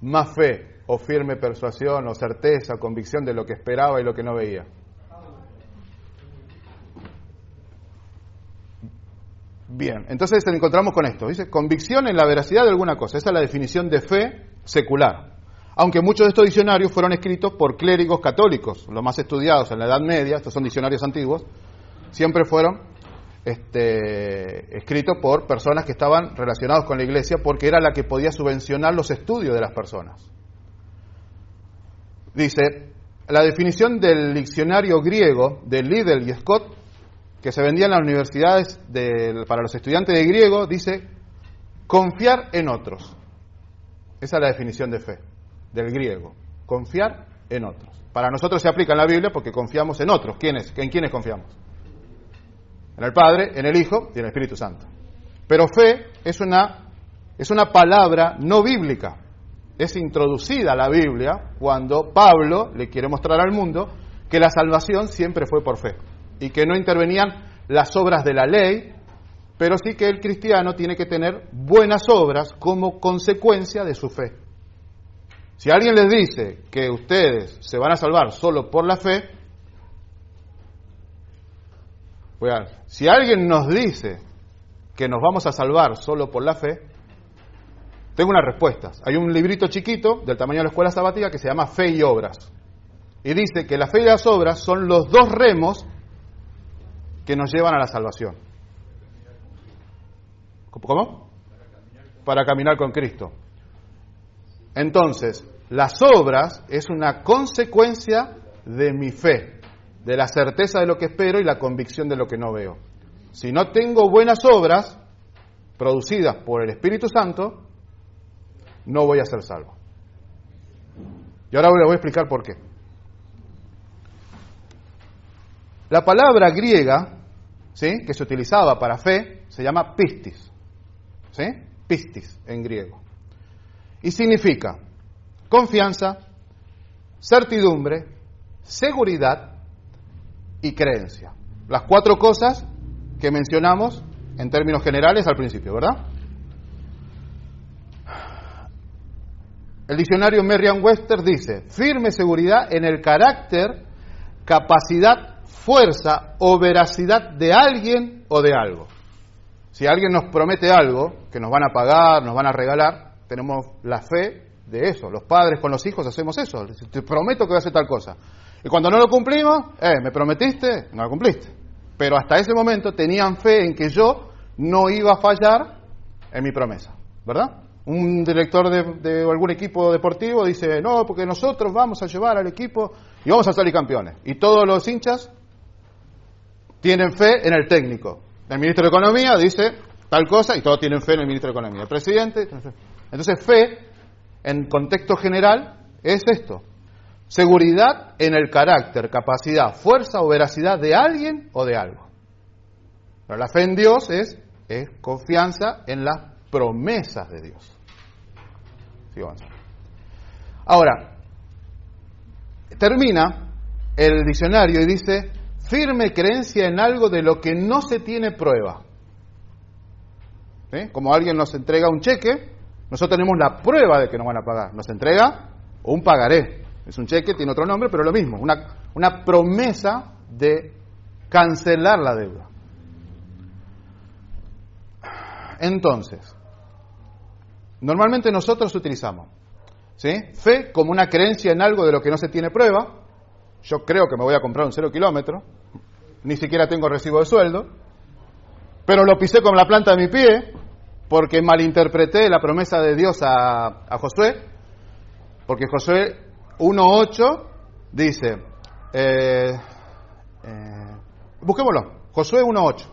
más fe o firme persuasión o certeza, convicción de lo que esperaba y lo que no veía? Bien, entonces nos encontramos con esto. Dice, convicción en la veracidad de alguna cosa. Esa es la definición de fe secular. Aunque muchos de estos diccionarios fueron escritos por clérigos católicos, los más estudiados en la Edad Media, estos son diccionarios antiguos, siempre fueron escritos por personas que estaban relacionados con la Iglesia, porque era la que podía subvencionar los estudios de las personas. Dice, la definición del diccionario griego de Liddell y Scott, que se vendía en las universidades para los estudiantes de griego, dice, confiar en otros. Esa es la definición de fe, del griego, confiar en otros. Para nosotros se aplica en la Biblia porque confiamos en otros. ¿En quiénes confiamos? En el Padre, en el Hijo y en el Espíritu Santo. Pero fe es una palabra no bíblica. Es introducida a la Biblia cuando Pablo le quiere mostrar al mundo que la salvación siempre fue por fe y que no intervenían las obras de la ley, pero sí que el cristiano tiene que tener buenas obras como consecuencia de su fe. Si alguien les dice que ustedes se van a salvar solo por la fe, si alguien nos dice que nos vamos a salvar solo por la fe, tengo unas respuestas. Hay un librito chiquito del tamaño de la escuela sabática que se llama Fe y Obras. Y dice que la fe y las obras son los dos remos que nos llevan a la salvación. ¿Cómo? Para caminar con Cristo. Entonces, las obras es una consecuencia de mi fe, de la certeza de lo que espero y la convicción de lo que no veo. Si no tengo buenas obras producidas por el Espíritu Santo, no voy a ser salvo. Y ahora les voy a explicar por qué. La palabra griega, ¿sí?, que se utilizaba para fe se llama pistis. ¿Sí? Pistis en griego. Y significa confianza, certidumbre, seguridad y creencia. Las cuatro cosas que mencionamos en términos generales al principio, ¿verdad? El diccionario Merriam-Webster dice, firme seguridad en el carácter, capacidad, fuerza o veracidad de alguien o de algo. Si alguien nos promete algo, que nos van a pagar, nos van a regalar, tenemos la fe de eso. Los padres con los hijos hacemos eso. Te prometo que voy a hacer tal cosa. Y cuando no lo cumplimos, ¿me prometiste? No lo cumpliste. Pero hasta ese momento tenían fe en que yo no iba a fallar en mi promesa, ¿verdad? Un director de algún equipo deportivo dice, no, porque nosotros vamos a llevar al equipo y vamos a salir campeones. Y todos los hinchas tienen fe en el técnico. El ministro de Economía dice tal cosa y todos tienen fe en el ministro de Economía. El presidente. Entonces, fe, en contexto general, es esto. Seguridad en el carácter, capacidad, fuerza o veracidad de alguien o de algo. Pero la fe en Dios es confianza en las promesas de Dios. Sigo avanzando. Ahora, termina el diccionario y dice, firme creencia en algo de lo que no se tiene prueba. ¿Sí? Como alguien nos entrega un cheque, nosotros tenemos la prueba de que nos van a pagar. Nos entrega un pagaré. Es un cheque, tiene otro nombre, pero es lo mismo. Una promesa de cancelar la deuda. Entonces, normalmente nosotros utilizamos, ¿sí?, fe como una creencia en algo de lo que no se tiene prueba. Yo creo que me voy a comprar un 0 kilómetro, ni siquiera tengo recibo de sueldo, pero lo pisé con la planta de mi pie porque malinterpreté la promesa de Dios a Josué, porque Josué 1:8 dice, Busquémoslo. Josué 1:8.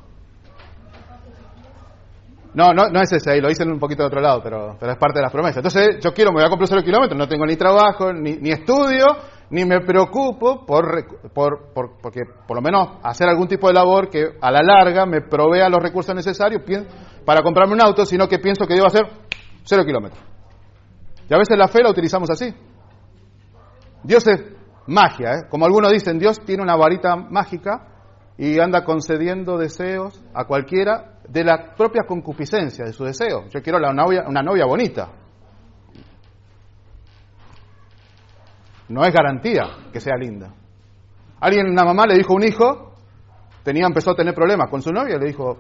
No es ese ahí, lo dicen un poquito de otro lado, pero es parte de las promesas. Entonces, yo me voy a cumplir 0 kilómetros, no tengo ni trabajo, ni estudio, ni me preocupo porque por lo menos hacer algún tipo de labor que a la larga me provea los recursos necesarios para comprarme un auto, sino que pienso que debo hacer 0 kilómetros. Y a veces la fe la utilizamos así. Dios es magia, ¿eh? Como algunos dicen, Dios tiene una varita mágica y anda concediendo deseos a cualquiera de la propia concupiscencia de su deseo. Yo quiero una novia bonita. No es garantía que sea linda. Una mamá le dijo a un hijo, empezó a tener problemas con su novia, y le dijo,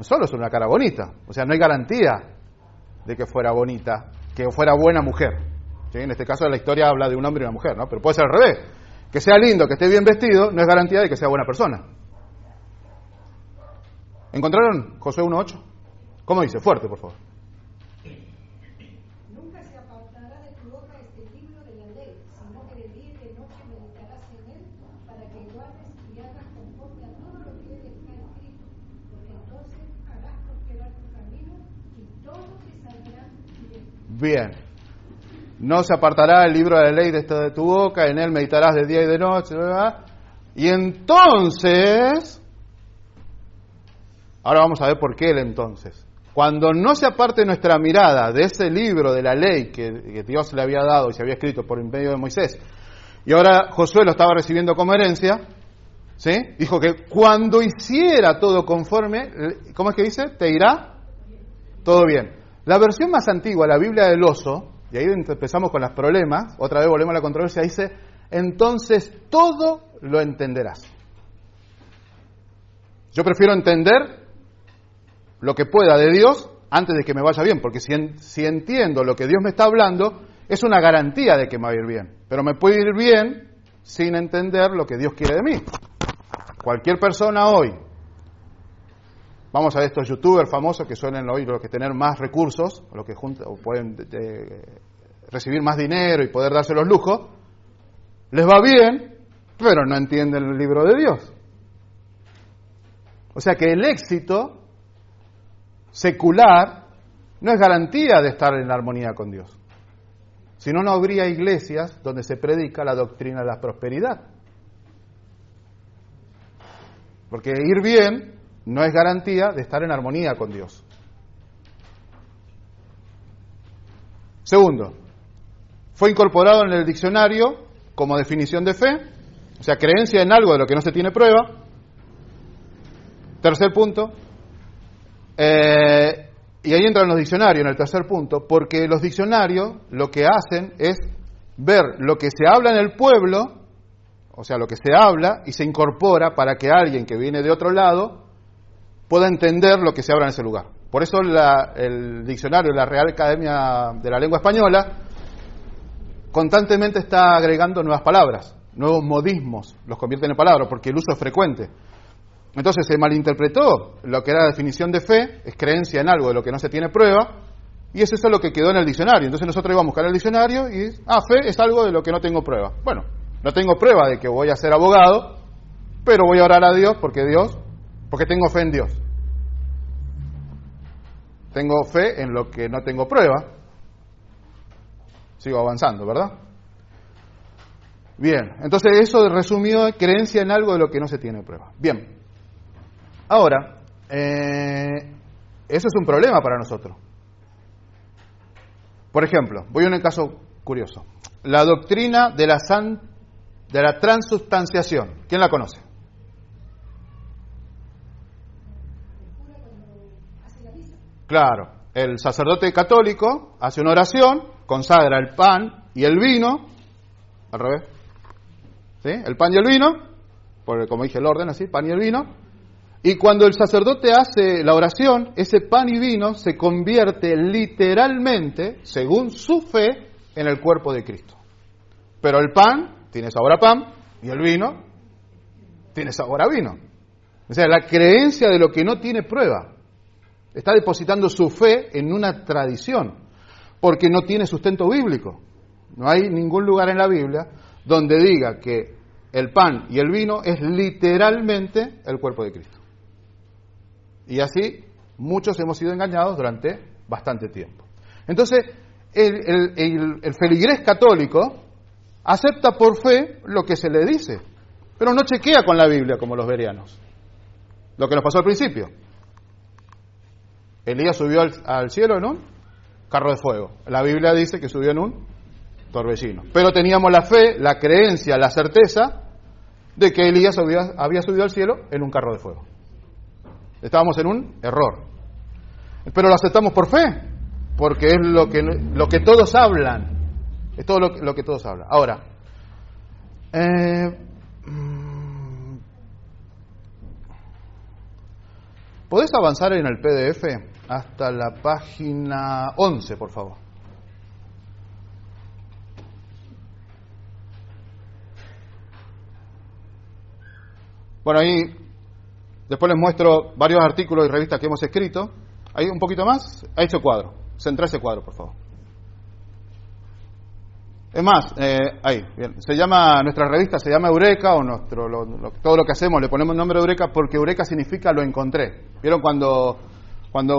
solo es una cara bonita. O sea, no hay garantía de que fuera bonita, que fuera buena mujer. ¿Sí? En este caso la historia habla de un hombre y una mujer, ¿no? Pero puede ser al revés. Que sea lindo, que esté bien vestido, no es garantía de que sea buena persona. ¿Encontraron Josué 1:8? ¿Cómo dice? Fuerte, por favor. Nunca se apartará de tu boca este libro de la ley, sino que de día y de noche meditarás en él, para que guardes y hagas conforme a todo lo que él está escrito, porque entonces harás prosperar tu camino y todo te saldrá bien. Bien. No se apartará el libro de la ley de tu boca, en él meditarás de día y de noche, ¿verdad? Y entonces, ahora vamos a ver por qué el entonces. Cuando no se aparte nuestra mirada de ese libro de la ley que Dios le había dado y se había escrito por medio de Moisés, y ahora Josué lo estaba recibiendo como herencia, ¿sí? Dijo que cuando hiciera todo conforme, ¿cómo es que dice? Te irá todo bien. La versión más antigua, la Biblia del Oso, y ahí empezamos con los problemas, otra vez volvemos a la controversia, dice, entonces todo lo entenderás. Yo prefiero entender lo que pueda de Dios antes de que me vaya bien, porque si entiendo lo que Dios me está hablando, es una garantía de que me va a ir bien. Pero me puede ir bien sin entender lo que Dios quiere de mí. Cualquier persona hoy, vamos a estos youtubers famosos que suelen hoy los que tener más recursos, o los que o pueden recibir más dinero y poder darse los lujos, les va bien, pero no entienden el libro de Dios. O sea que el éxito secular no es garantía de estar en armonía con Dios. Si no, no habría iglesias donde se predica la doctrina de la prosperidad. Porque ir bien no es garantía de estar en armonía con Dios. Segundo, fue incorporado en el diccionario como definición de fe, o sea, creencia en algo de lo que no se tiene prueba. Tercer punto, y ahí entran los diccionarios en el tercer punto, porque los diccionarios lo que hacen es ver lo que se habla en el pueblo, o sea, lo que se habla, y se incorpora para que alguien que viene de otro lado pueda entender lo que se habla en ese lugar. Por eso el diccionario de la Real Academia de la Lengua Española constantemente está agregando nuevas palabras, nuevos modismos, los convierten en palabras, porque el uso es frecuente. Entonces se malinterpretó lo que era la definición de fe, es creencia en algo de lo que no se tiene prueba, y es eso lo que quedó en el diccionario. Entonces nosotros íbamos a buscar el diccionario y fe es algo de lo que no tengo prueba. Bueno, no tengo prueba de que voy a ser abogado, pero voy a orar a Dios porque tengo fe en Dios. Tengo fe en lo que no tengo prueba. Sigo avanzando, ¿verdad? Bien, entonces eso resumió creencia en algo de lo que no se tiene prueba. Bien. Ahora, eso es un problema para nosotros. Por ejemplo, voy a un caso curioso. La doctrina de la transubstanciación. ¿Quién la conoce? Claro, el sacerdote católico hace una oración, consagra el pan y el vino, al revés, ¿sí? El pan y el vino, porque como dije el orden así, pan y el vino, y cuando el sacerdote hace la oración, ese pan y vino se convierte literalmente, según su fe, en el cuerpo de Cristo. Pero el pan tiene sabor a pan y el vino tiene sabor a vino. O sea, la creencia de lo que no tiene prueba. Está depositando su fe en una tradición, porque no tiene sustento bíblico. No hay ningún lugar en la Biblia donde diga que el pan y el vino es literalmente el cuerpo de Cristo. Y así muchos hemos sido engañados durante bastante tiempo. Entonces, el feligrés católico acepta por fe lo que se le dice, pero no chequea con la Biblia como los bereanos. Lo que nos pasó al principio. Elías subió al cielo en un carro de fuego. La Biblia dice que subió en un torbellino. Pero teníamos la fe, la creencia, la certeza de que Elías había subido al cielo en un carro de fuego. Estábamos en un error. Pero lo aceptamos por fe, porque es lo que todos hablan. Es todo lo que todos hablan. Ahora, ¿podés avanzar en el PDF hasta la página 11, por favor? Bueno, ahí después les muestro varios artículos y revistas que hemos escrito. Ahí un poquito más, a este cuadro. Centra ese cuadro, por favor. Es más, ahí, bien. Nuestra revista se llama Eureka, o todo lo que hacemos le ponemos el nombre de Eureka porque Eureka significa lo encontré. ¿Vieron cuando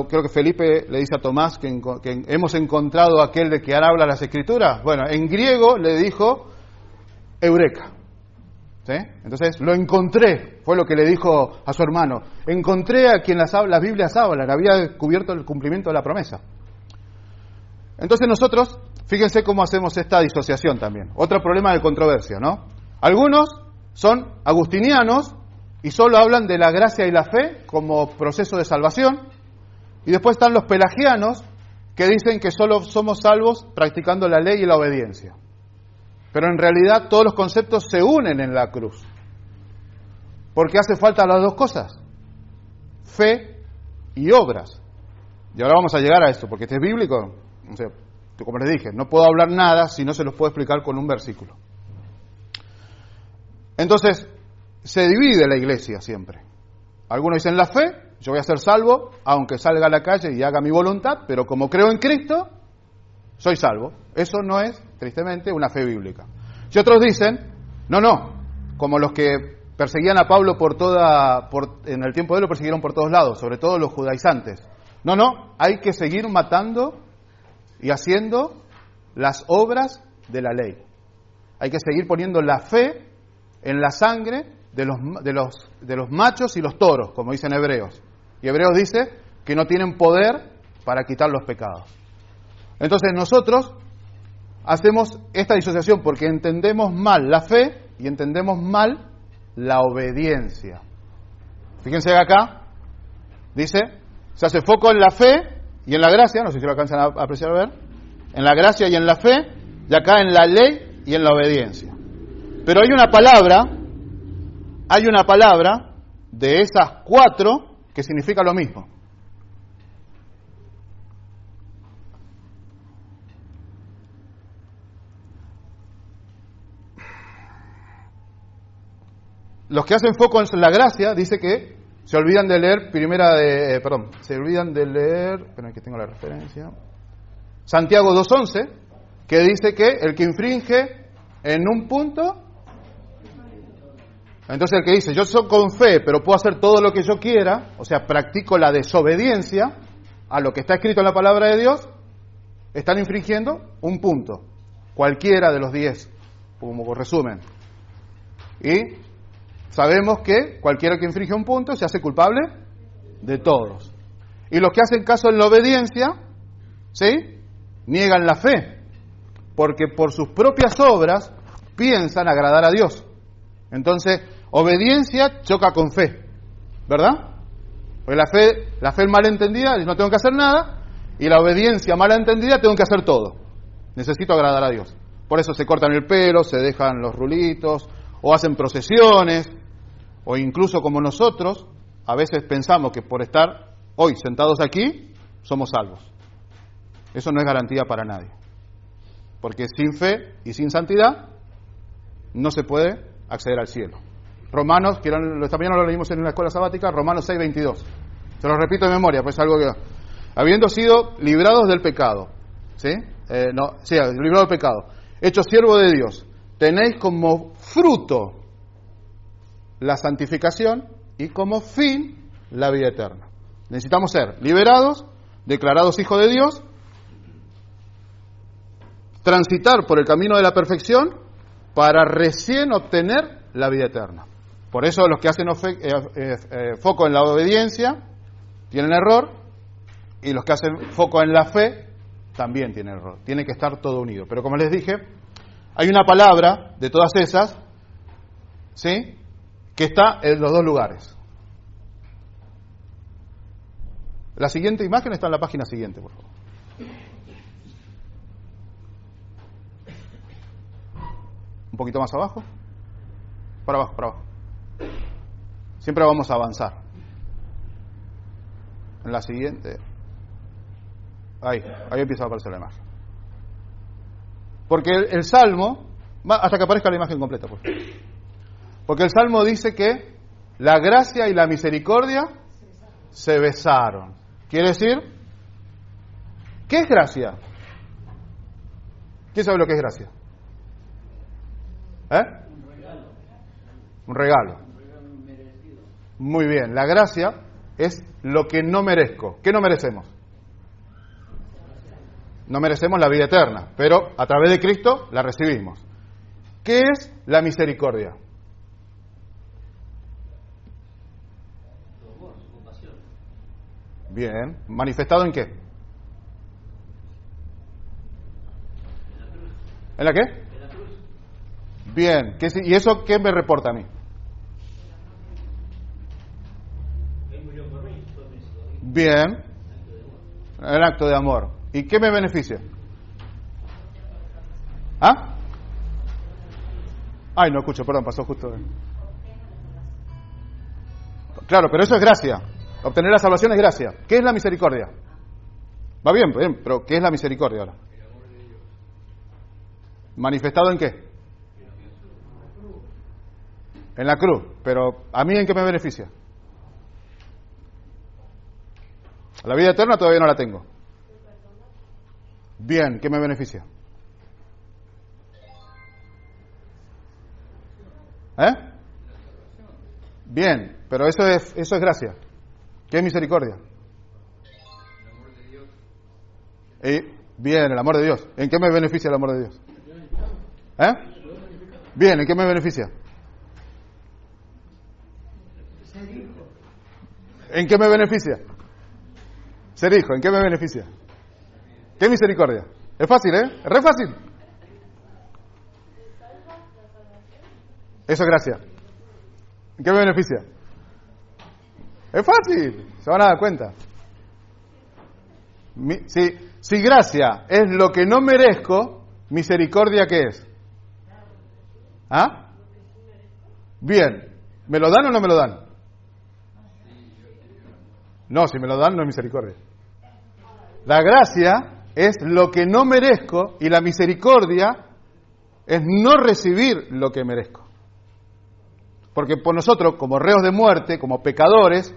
creo que Felipe le dice a Tomás que hemos encontrado aquel de que habla las Escrituras? Bueno, en griego le dijo Eureka. ¿Sí? Entonces, lo encontré, fue lo que le dijo a su hermano. Encontré a quien las Biblias hablan, había descubierto el cumplimiento de la promesa. Entonces nosotros, fíjense cómo hacemos esta disociación también. Otro problema de controversia, ¿no? Algunos son agustinianos y solo hablan de la gracia y la fe como proceso de salvación. Y después están los pelagianos que dicen que solo somos salvos practicando la ley y la obediencia. Pero en realidad todos los conceptos se unen en la cruz. Porque hace falta las dos cosas. Fe y obras. Y ahora vamos a llegar a esto, porque este es bíblico. O sea, como les dije, no puedo hablar nada si no se los puedo explicar con un versículo. Entonces, se divide la iglesia siempre. Algunos dicen la fe, yo voy a ser salvo, aunque salga a la calle y haga mi voluntad, pero como creo en Cristo, soy salvo. Eso no es, tristemente, una fe bíblica. Si otros dicen, no, como los que perseguían a Pablo en el tiempo de él lo persiguieron por todos lados, sobre todo los judaizantes. No, hay que seguir matando y haciendo las obras de la ley. Hay que seguir poniendo la fe en la sangre de los machos y los toros, como dicen Hebreos. Y Hebreos dice que no tienen poder para quitar los pecados. Entonces nosotros hacemos esta disociación porque entendemos mal la fe y entendemos mal la obediencia. Fíjense acá, dice, se hace foco en la fe y en la gracia, no sé si lo alcanzan a apreciar, a ver, en la gracia y en la fe, y acá en la ley y en la obediencia. Pero hay una palabra de esas 4 que significa lo mismo. Los que hacen foco en la gracia, dice que se olvidan de leer que tengo la referencia, Santiago 2:11, que dice que el que infringe en un punto, entonces el que dice, yo soy con fe, pero puedo hacer todo lo que yo quiera, o sea, practico la desobediencia a lo que está escrito en la palabra de Dios, están infringiendo un punto, cualquiera de los 10, como resumen. Y sabemos que cualquiera que infringe un punto se hace culpable de todos. Y los que hacen caso en la obediencia, ¿sí?, niegan la fe, porque por sus propias obras piensan agradar a Dios. Entonces, obediencia choca con fe, ¿verdad? Porque la fe mal entendida, no tengo que hacer nada, y la obediencia mal entendida, tengo que hacer todo. Necesito agradar a Dios. Por eso se cortan el pelo, se dejan los rulitos, o hacen procesiones, o incluso como nosotros, a veces pensamos que por estar hoy sentados aquí, somos salvos. Eso no es garantía para nadie. Porque sin fe y sin santidad, no se puede acceder al cielo. Romanos, también lo leímos en la escuela sabática, Romanos 6:22. Se lo repito de memoria, pues algo que... Habiendo sido librados del pecado, ¿sí? Librados del pecado, hechos siervos de Dios, tenéis como fruto la santificación y como fin la vida eterna. Necesitamos ser liberados, declarados hijos de Dios, transitar por el camino de la perfección para recién obtener la vida eterna. Por eso los que hacen foco en la obediencia tienen error, y los que hacen foco en la fe también tienen error. Tiene que estar todo unido. Pero como les dije, hay una palabra de todas esas, ¿sí?, que está en los dos lugares. La siguiente imagen está en la página siguiente, por favor. Un poquito más abajo. Para abajo, para abajo. Siempre vamos a avanzar. En la siguiente. Ahí empieza a aparecer la imagen. Porque el Salmo, hasta que aparezca la imagen completa, por favor. Porque el Salmo dice que la gracia y la misericordia se besaron. Quiere decir, ¿qué es gracia? ¿Quién sabe lo que es gracia? Un regalo. Muy bien, la gracia es lo que no merezco. ¿Qué no merecemos? No merecemos la vida eterna, pero a través de Cristo la recibimos. ¿Qué es la misericordia? Bien, ¿manifestado en qué? ¿En la qué? Bien, ¿y eso qué me reporta a mí? Bien, el acto de amor. ¿Y qué me beneficia? ¿Ah? Ay, no escucho, perdón, pasó justo. Claro, pero eso es gracia. Obtener la salvación es gracia. ¿Qué es la misericordia? Va bien, pero ¿qué es la misericordia ahora? ¿Manifestado en qué? En la cruz. Pero ¿a mí en qué me beneficia? La vida eterna todavía no la tengo. Bien, ¿qué me beneficia? Bien, pero eso es gracia. ¿Qué es misericordia? El amor de Dios. Bien, el amor de Dios. ¿En qué me beneficia el amor de Dios? Bien, ¿en qué me beneficia? ¿En qué me beneficia? Ser hijo, ¿en qué me beneficia? ¿Qué misericordia? Es fácil, es re fácil. Eso es gracia. ¿En qué me beneficia? Es fácil, se van a dar cuenta. Si gracia es lo que no merezco, misericordia, ¿qué es? ¿Ah? Bien, ¿me lo dan o no me lo dan? No, si me lo dan no es misericordia. La gracia es lo que no merezco y la misericordia es no recibir lo que merezco. Porque por nosotros, como reos de muerte, como pecadores,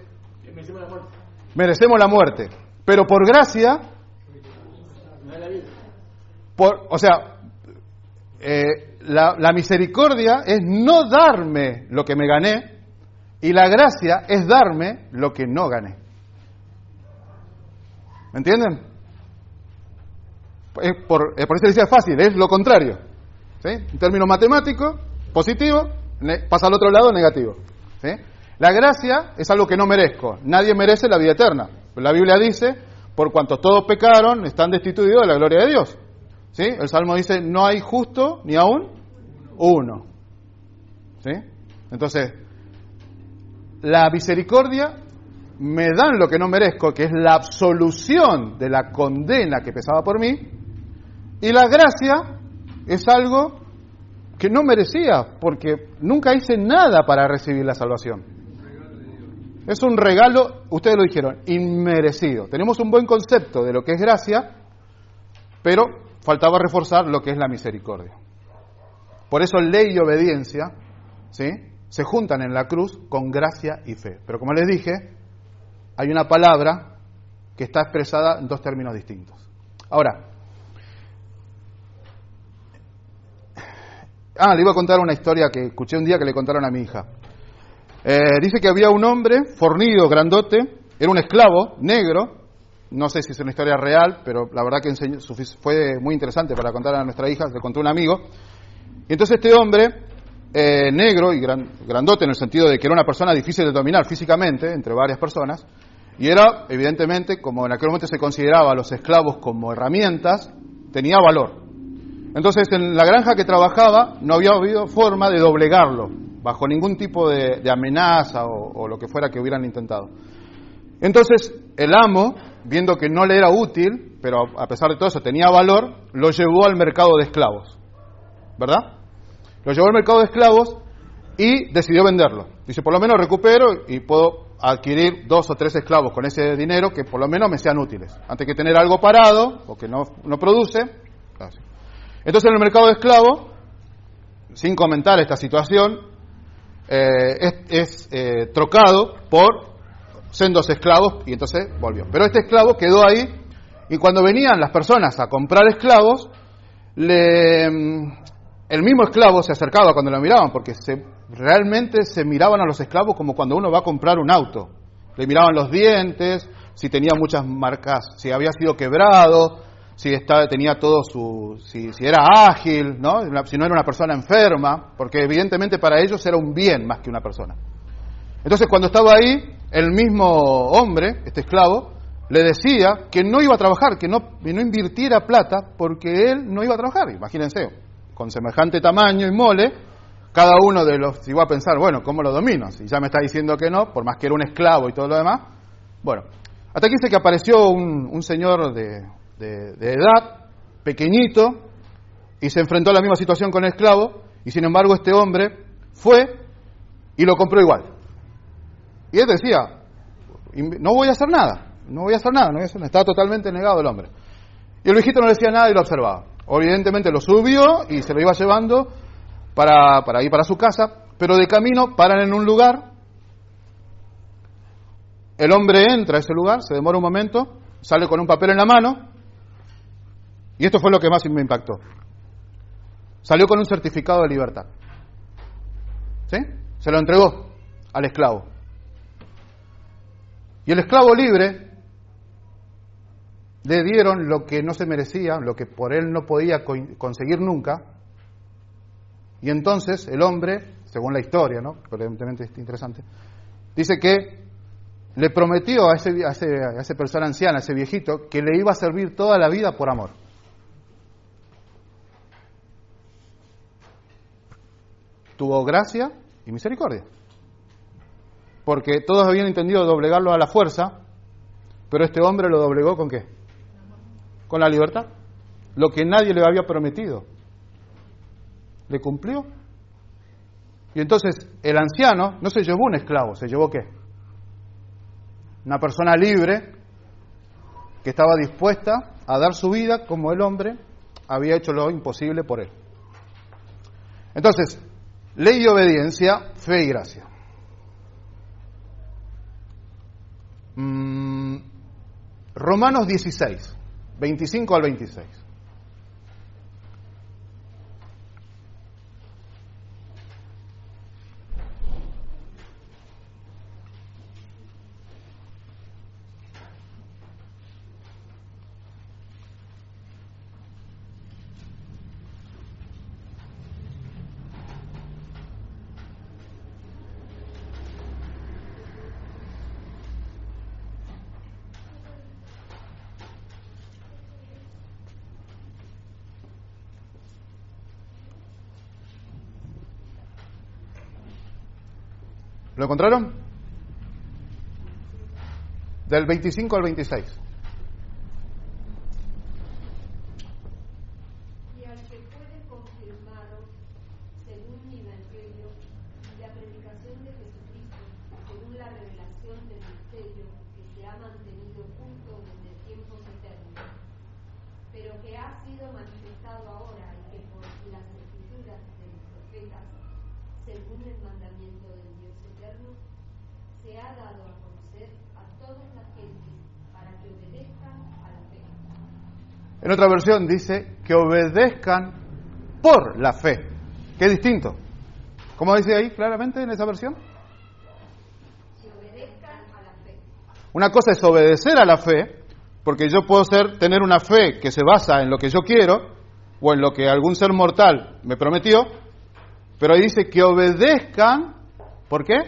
merecemos la muerte. Pero por gracia, la misericordia es no darme lo que me gané y la gracia es darme lo que no gané. ¿Me entienden? Por eso decía fácil, es lo contrario. ¿Sí? En términos matemáticos, positivo, pasa al otro lado, negativo. ¿Sí? La gracia es algo que no merezco. Nadie merece la vida eterna. La Biblia dice, por cuanto todos pecaron, están destituidos de la gloria de Dios. ¿Sí? El Salmo dice, no hay justo ni aún uno. ¿Sí? Entonces, la misericordia me dan lo que no merezco, que es la absolución de la condena que pesaba por mí, y la gracia es algo que no merecía, porque nunca hice nada para recibir la salvación. Es un regalo, ustedes lo dijeron, inmerecido. Tenemos un buen concepto de lo que es gracia, pero faltaba reforzar lo que es la misericordia. Por eso ley y obediencia, ¿sí?, se juntan en la cruz con gracia y fe. Pero como les dije, hay una palabra que está expresada en dos términos distintos. Ahora, le iba a contar una historia que escuché un día que le contaron a mi hija. Dice que había un hombre fornido, grandote, era un esclavo negro, no sé si es una historia real, pero la verdad que fue muy interesante para contar a nuestra hija, le contó un amigo. Y entonces este hombre, negro y grandote en el sentido de que era una persona difícil de dominar físicamente, entre varias personas, y era, evidentemente, como en aquel momento se consideraba a los esclavos como herramientas, tenía valor. Entonces, en la granja que trabajaba, no había habido forma de doblegarlo, bajo ningún tipo de amenaza o lo que fuera que hubieran intentado. Entonces, el amo, viendo que no le era útil, pero a pesar de todo eso tenía valor, lo llevó al mercado de esclavos, ¿verdad? Lo llevó al mercado de esclavos y decidió venderlo. Dice, por lo menos recupero y puedo adquirir 2 o 3 esclavos con ese dinero que por lo menos me sean útiles. Antes que tener algo parado o que no produce. Así. Entonces en el mercado de esclavos, sin comentar esta situación, es trocado por sendos esclavos y entonces volvió. Pero este esclavo quedó ahí y cuando venían las personas a comprar esclavos, el mismo esclavo se acercaba cuando lo miraban, porque realmente se miraban a los esclavos como cuando uno va a comprar un auto. Le miraban los dientes, si tenía muchas marcas, si había sido quebrado, si tenía todo si era ágil, ¿no? Si no era una persona enferma, porque evidentemente para ellos era un bien más que una persona. Entonces cuando estaba ahí, el mismo hombre, este esclavo, le decía que no iba a trabajar, que no invirtiera plata, porque él no iba a trabajar. Imagínense, con semejante tamaño y mole, cada uno de los iba a pensar, bueno, ¿cómo lo domino? Si ya me está diciendo que no, por más que era un esclavo y todo lo demás. Bueno, hasta aquí dice que apareció un señor de edad, pequeñito, y se enfrentó a la misma situación con el esclavo, y sin embargo este hombre fue y lo compró igual. Y él decía, no voy a hacer nada, estaba totalmente negado el hombre. Y el viejito no le decía nada y lo observaba. Evidentemente lo subió y se lo iba llevando para ir para su casa, pero de camino paran en un lugar. El hombre entra a ese lugar, se demora un momento, sale con un papel en la mano, y esto fue lo que más me impactó. Salió con un certificado de libertad. ¿Sí? Se lo entregó al esclavo. Y el esclavo libre le dieron lo que no se merecía, lo que por él no podía conseguir nunca. Y entonces el hombre, según la historia, ¿no? Evidentemente es interesante, dice que le prometió a esa persona anciana, a ese viejito, que le iba a servir toda la vida por amor. Tuvo gracia y misericordia. Porque todos habían entendido doblegarlo a la fuerza, pero este hombre lo doblegó ¿con qué? Con la libertad. Lo que nadie le había prometido. Le cumplió. Y entonces el anciano no se llevó un esclavo, ¿se llevó qué? Una persona libre que estaba dispuesta a dar su vida como el hombre había hecho lo imposible por él. Entonces, ley y obediencia, fe y gracia. Romanos 16, 25 al 26. ¿Lo encontraron? Del 25 al 26. Y al que puede confirmaros, según mi evangelio y la predicación de Jesucristo, según la revelación del misterio que se ha mantenido oculto desde tiempos eternos, pero que ha sido manifestado ahora y que por las escrituras de los profetas, según el mandamiento del Dios eterno, se ha dado a conocer a todas las gentes para que obedezcan a la fe. En otra versión dice que obedezcan por la fe. Qué distinto. ¿Cómo dice ahí claramente en esa versión? Una cosa es obedecer a la fe, porque yo puedo tener una fe que se basa en lo que yo quiero, o en lo que algún ser mortal me prometió, pero ahí dice que obedezcan, ¿por qué?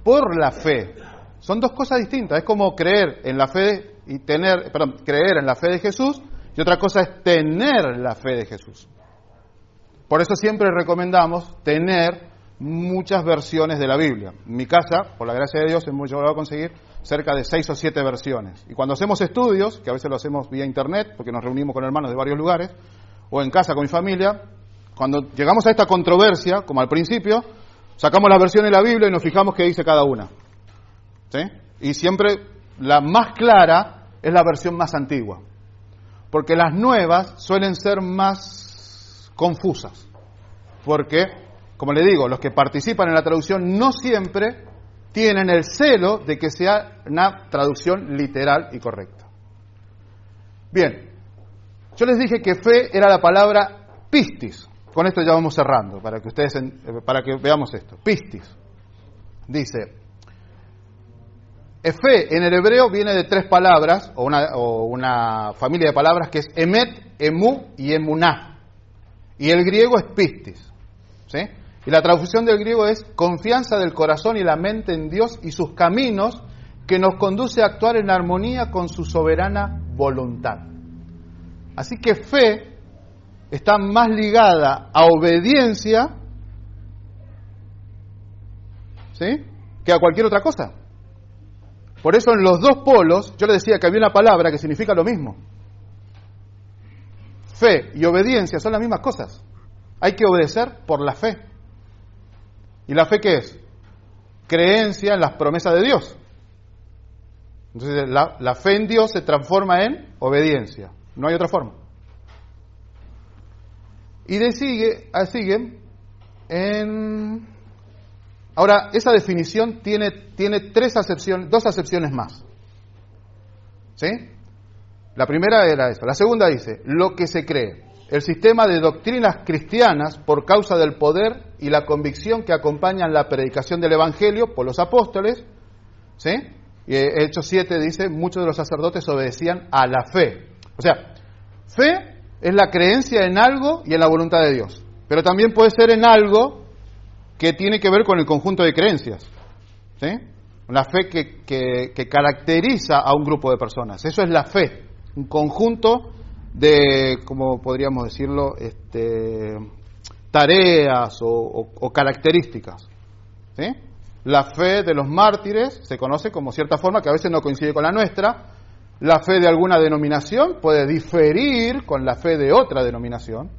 Por la fe. Son dos cosas distintas. Es como creer en la fe creer en la fe de Jesús, y otra cosa es tener la fe de Jesús. Por eso siempre recomendamos tener muchas versiones de la Biblia. En mi casa, por la gracia de Dios, hemos llegado a conseguir cerca de 6 o 7 versiones. Y cuando hacemos estudios, que a veces lo hacemos vía internet, porque nos reunimos con hermanos de varios lugares, o en casa con mi familia, cuando llegamos a esta controversia, como al principio, sacamos la versión de la Biblia y nos fijamos qué dice cada una. ¿Sí? Y siempre la más clara es la versión más antigua, porque las nuevas suelen ser más confusas, porque, como le digo, los que participan en la traducción no siempre tienen el celo de que sea una traducción literal y correcta. Bien, yo les dije que fe era la palabra pistis. Con esto ya vamos cerrando, para que veamos esto. Pistis. Dice, fe en el hebreo viene de 3 palabras, o una familia de palabras que es emet, emu y emuná. Y el griego es pistis. ¿Sí? Y la traducción del griego es confianza del corazón y la mente en Dios y sus caminos, que nos conduce a actuar en armonía con su soberana voluntad. Así que fe está más ligada a obediencia, ¿sí?, que a cualquier otra cosa. Por eso en los dos polos, yo les decía que había una palabra que significa lo mismo. Fe y obediencia son las mismas cosas. Hay que obedecer por la fe. ¿Y la fe qué es? Creencia en las promesas de Dios. Entonces la fe en Dios se transforma en obediencia. No hay otra forma. Y sigue en... Ahora, esa definición tiene 2 acepciones más. ¿Sí? La primera era eso. La segunda dice, lo que se cree. El sistema de doctrinas cristianas por causa del poder y la convicción que acompañan la predicación del Evangelio por los apóstoles. ¿Sí? Y Hechos 7 dice, muchos de los sacerdotes obedecían a la fe. O sea, fe es la creencia en algo y en la voluntad de Dios. Pero también puede ser en algo que tiene que ver con el conjunto de creencias. ¿Sí? Una fe que caracteriza a un grupo de personas. Eso es la fe. Un conjunto de, ¿cómo podríamos decirlo?, tareas o características. ¿Sí? La fe de los mártires se conoce como cierta forma que a veces no coincide con la nuestra. La fe de alguna denominación puede diferir con la fe de otra denominación.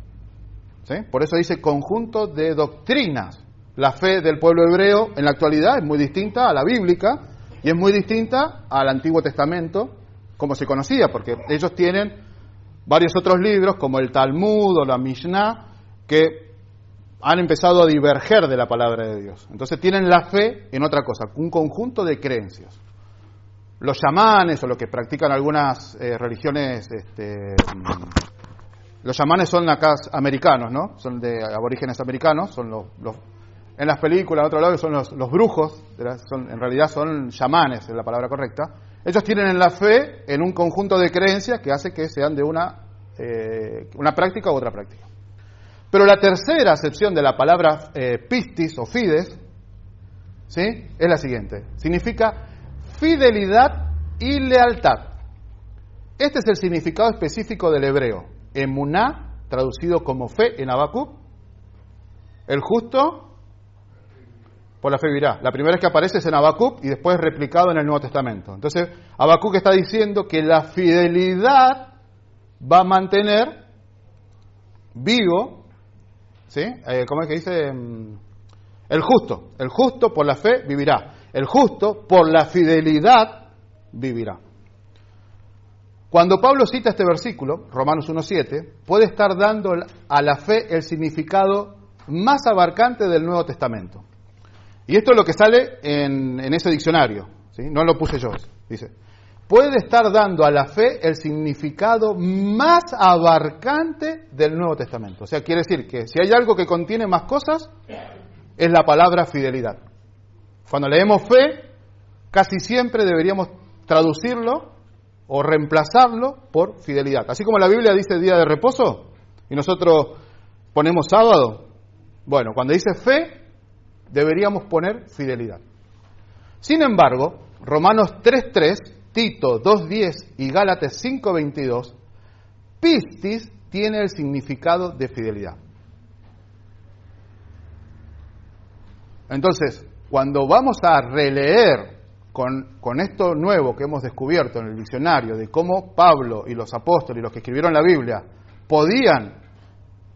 ¿Sí? Por eso dice conjunto de doctrinas. La fe del pueblo hebreo en la actualidad es muy distinta a la bíblica y es muy distinta al Antiguo Testamento, como se conocía, porque ellos tienen varios otros libros, como el Talmud o la Mishnah, que han empezado a diverger de la palabra de Dios. Entonces tienen la fe en otra cosa, un conjunto de creencias. Los chamanes o los que practican algunas religiones, los chamanes son acá americanos, ¿no? Son de aborígenes americanos, son los en las películas, a otro lado, son los brujos, en realidad son chamanes, es la palabra correcta. Ellos tienen la fe en un conjunto de creencias que hace que sean de una práctica u otra práctica. Pero la tercera acepción de la palabra pistis o fides, ¿sí?, es la siguiente. Significa fidelidad y lealtad. Este es el significado específico del hebreo. Emuná, traducido como fe en Habacuc. El justo por la fe vivirá. La primera vez que aparece es en Habacuc y después es replicado en el Nuevo Testamento. Entonces, Habacuc está diciendo que la fidelidad va a mantener vivo, ¿sí? ¿Cómo es que dice? El justo por la fe vivirá. El justo por la fidelidad vivirá. Cuando Pablo cita este versículo, Romanos 1:7, puede estar dando a la fe el significado más abarcante del Nuevo Testamento. Y esto es lo que sale en ese diccionario, ¿sí? No lo puse yo, dice. Puede estar dando a la fe el significado más abarcante del Nuevo Testamento. O sea, quiere decir que si hay algo que contiene más cosas, es la palabra fidelidad. Cuando leemos fe, casi siempre deberíamos traducirlo o reemplazarlo por fidelidad. Así como la Biblia dice día de reposo y nosotros ponemos sábado, bueno, cuando dice fe, deberíamos poner fidelidad. Sin embargo, Romanos 3:3, Tito 2:10 y Gálatas 5:22, pistis tiene el significado de fidelidad. Entonces, cuando vamos a releer con esto nuevo que hemos descubierto en el diccionario, de cómo Pablo y los apóstoles y los que escribieron la Biblia podían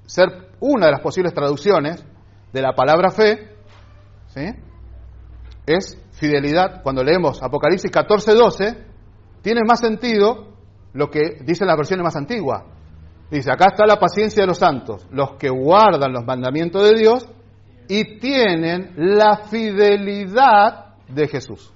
ser una de las posibles traducciones de la palabra fe, ¿sí?, es fidelidad. Cuando leemos Apocalipsis 14:12, tiene más sentido lo que dicen las versiones más antiguas. Dice, acá está la paciencia de los santos, los que guardan los mandamientos de Dios y tienen la fidelidad de Jesús.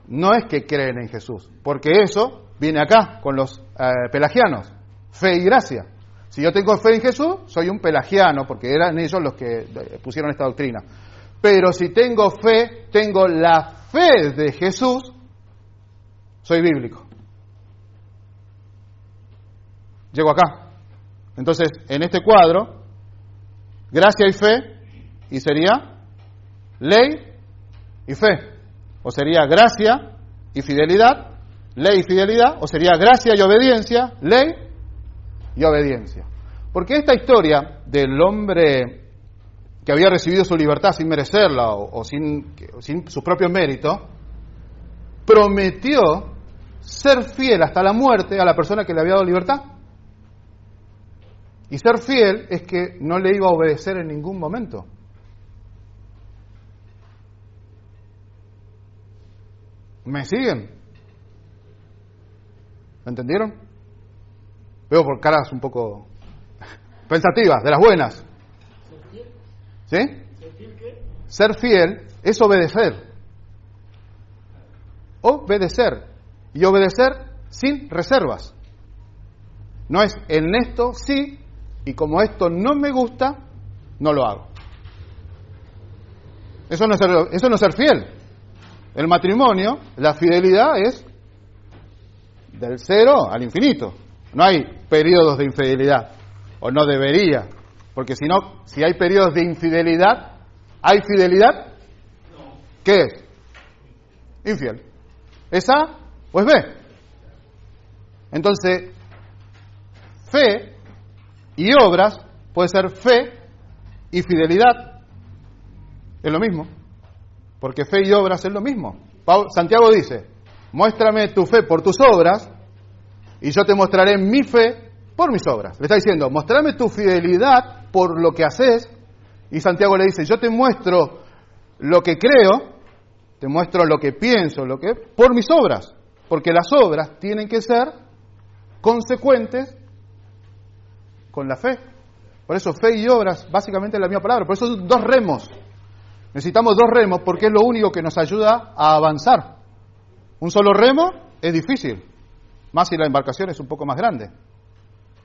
No es que creen en Jesús, porque eso viene acá con los pelagianos, fe y gracia. Si yo tengo fe en Jesús, soy un pelagiano, porque eran ellos los que pusieron esta doctrina. Pero si tengo fe, tengo la fe de Jesús, soy bíblico. Llego acá. Entonces, en este cuadro, gracia y fe, y sería ley y fe. O sería gracia y fidelidad, ley y fidelidad, o sería gracia y obediencia, ley y obediencia. Porque esta historia del hombre que había recibido su libertad sin merecerla o sin su propio mérito, prometió ser fiel hasta la muerte a la persona que le había dado libertad. Y ser fiel es que no le iba a obedecer en ningún momento. ¿Me siguen? ¿Me entendieron? Veo por caras un poco pensativas, de las buenas. ¿Sí? Ser fiel es obedecer. Obedecer. Y obedecer sin reservas. No es en esto sí, y como esto no me gusta, no lo hago. Eso no es ser fiel. El matrimonio, la fidelidad es del 0 al infinito. No hay periodos de infidelidad, o no debería, porque si hay periodos de infidelidad, ¿hay fidelidad? ¿Qué es? Infiel. ¿Es A o es B? Entonces, fe y obras puede ser fe y fidelidad. Es lo mismo. Porque fe y obras es lo mismo. Santiago dice, muéstrame tu fe por tus obras y yo te mostraré mi fe por mis obras. Le está diciendo, mostrame tu fidelidad por lo que haces. Y Santiago le dice, yo te muestro lo que creo, te muestro lo que pienso, por mis obras. Porque las obras tienen que ser consecuentes con la fe. Por eso fe y obras básicamente es la misma palabra. Por eso son dos remos. Necesitamos dos remos porque es lo único que nos ayuda a avanzar. Un solo remo es difícil, más si la embarcación es un poco más grande.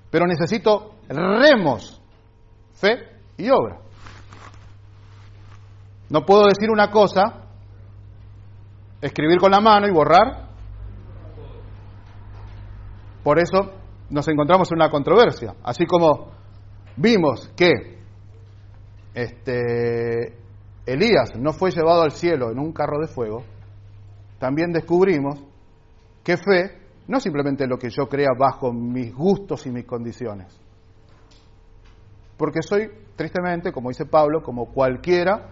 Pero necesito remos, fe y obra. No puedo decir una cosa, escribir con la mano y borrar. Por eso nos encontramos en una controversia. Así como vimos que Elías no fue llevado al cielo en un carro de fuego, también descubrimos que fe no es simplemente lo que yo crea bajo mis gustos y mis condiciones. Porque soy, tristemente, como dice Pablo, como cualquiera,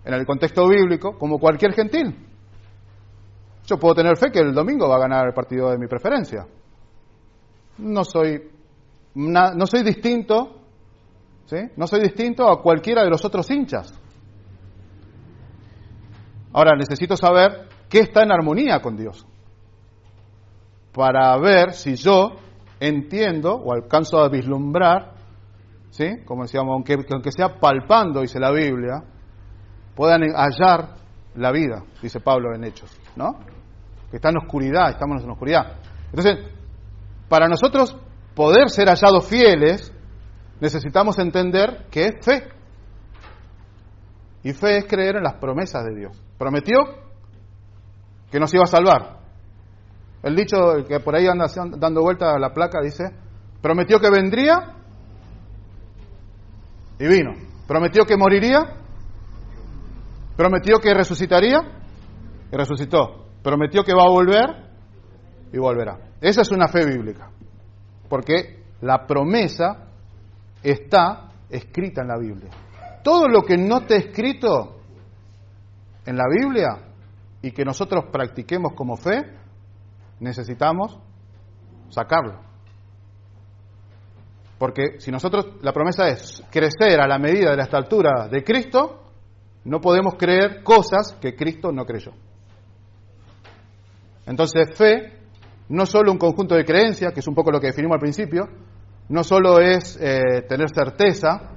en el contexto bíblico, como cualquier gentil. Yo puedo tener fe que el domingo va a ganar el partido de mi preferencia. No soy distinto, ¿sí? No soy distinto a cualquiera de los otros hinchas. Ahora necesito saber qué está en armonía con Dios para ver si yo entiendo o alcanzo a vislumbrar, ¿sí? Como decíamos, aunque sea palpando, dice la Biblia, puedan hallar la vida, dice Pablo en Hechos, ¿no? Que está en oscuridad, estamos en oscuridad. Entonces, para nosotros poder ser hallados fieles, necesitamos entender qué es fe. Y fe es creer en las promesas de Dios. Prometió que nos iba a salvar. El dicho que por ahí anda dando vuelta a la placa dice, prometió que vendría y vino. Prometió que moriría, prometió que resucitaría y resucitó. Prometió que va a volver y volverá. Esa es una fe bíblica, porque la promesa está escrita en la Biblia. Todo lo que no esté escrito en la Biblia y que nosotros practiquemos como fe, necesitamos sacarlo. Porque si nosotros, la promesa es crecer a la medida de la estatura de Cristo, no podemos creer cosas que Cristo no creyó. Entonces, fe no solo un conjunto de creencias, que es un poco lo que definimos al principio, no solo es tener certeza,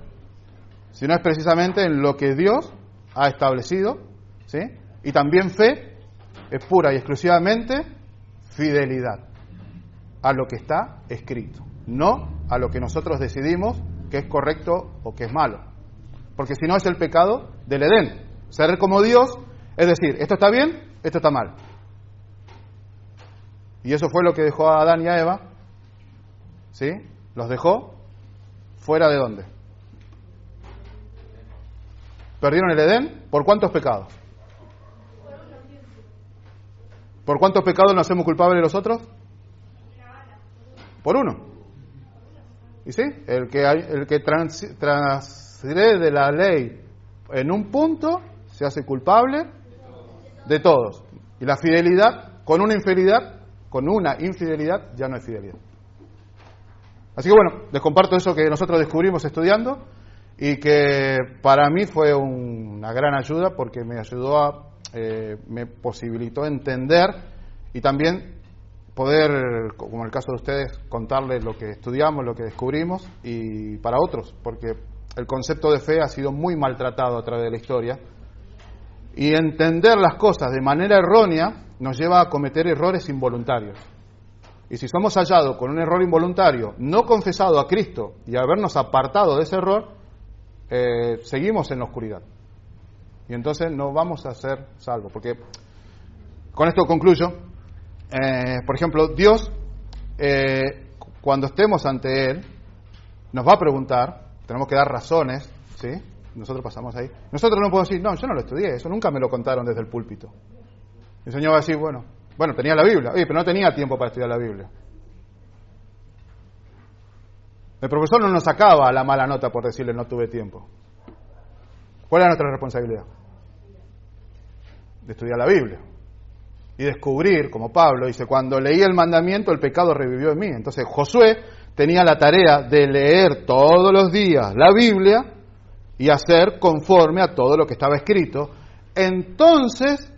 sino es precisamente en lo que Dios ha establecido, ¿sí? Y también fe es pura y exclusivamente fidelidad a lo que está escrito, no a lo que nosotros decidimos que es correcto o que es malo. Porque si no es el pecado del Edén, ser como Dios, es decir, esto está bien, esto está mal. Y eso fue lo que dejó a Adán y a Eva, ¿sí? Los dejó fuera de ¿dónde? Perdieron el Edén, ¿por cuántos pecados? ¿Por cuántos pecados nos hacemos culpables los otros? Por uno. ¿Y sí? El que transgrede la ley en un punto se hace culpable de todos. Y la fidelidad, con una infidelidad ya no es fidelidad. Así que bueno, les comparto eso que nosotros descubrimos estudiando y que para mí fue una gran ayuda porque me ayudó me posibilitó entender y también poder, como en el caso de ustedes, contarles lo que estudiamos, lo que descubrimos y para otros, porque el concepto de fe ha sido muy maltratado a través de la historia y entender las cosas de manera errónea nos lleva a cometer errores involuntarios. Y si somos hallados con un error involuntario, no confesado a Cristo y habernos apartado de ese error, seguimos en la oscuridad. Y entonces no vamos a ser salvos. Porque, con esto concluyo, por ejemplo, Dios, cuando estemos ante Él, nos va a preguntar, tenemos que dar razones, ¿sí? Nosotros pasamos ahí. Nosotros no podemos decir, no, yo no lo estudié, eso nunca me lo contaron desde el púlpito. El Señor va a decir, bueno, tenía la Biblia, oye, pero no tenía tiempo para estudiar la Biblia. El profesor no nos sacaba la mala nota por decirle no tuve tiempo. ¿Cuál era nuestra responsabilidad? De estudiar la Biblia. Y descubrir, como Pablo dice, cuando leí el mandamiento el pecado revivió en mí. Entonces Josué tenía la tarea de leer todos los días la Biblia y hacer conforme a todo lo que estaba escrito. Entonces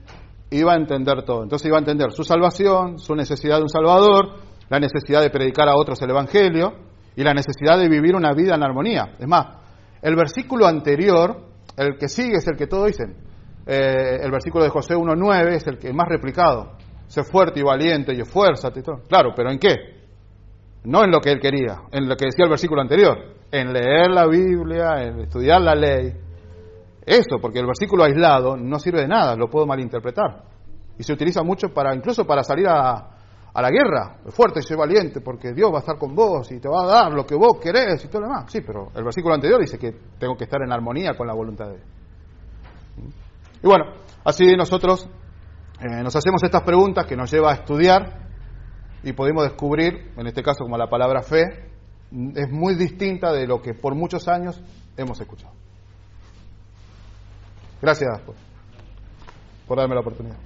iba a entender todo. Entonces iba a entender su salvación, su necesidad de un Salvador, la necesidad de predicar a otros el Evangelio y la necesidad de vivir una vida en armonía. Es más, el versículo anterior, el que sigue es el que todos dicen. El versículo de Josué 1:9 es el que más replicado. Sé fuerte y valiente y esfuérzate y todo. Claro, ¿pero en qué? No en lo que él quería, en lo que decía el versículo anterior. En leer la Biblia, en estudiar la ley. Eso, porque el versículo aislado no sirve de nada, lo puedo malinterpretar. Y se utiliza mucho incluso para salir a la guerra. Fuerte y sé valiente, porque Dios va a estar con vos y te va a dar lo que vos querés y todo lo demás. Sí, pero el versículo anterior dice que tengo que estar en armonía con la voluntad de Dios. Y bueno, así nosotros nos hacemos estas preguntas que nos lleva a estudiar y podemos descubrir, en este caso como la palabra fe, es muy distinta de lo que por muchos años hemos escuchado. Gracias por darme la oportunidad.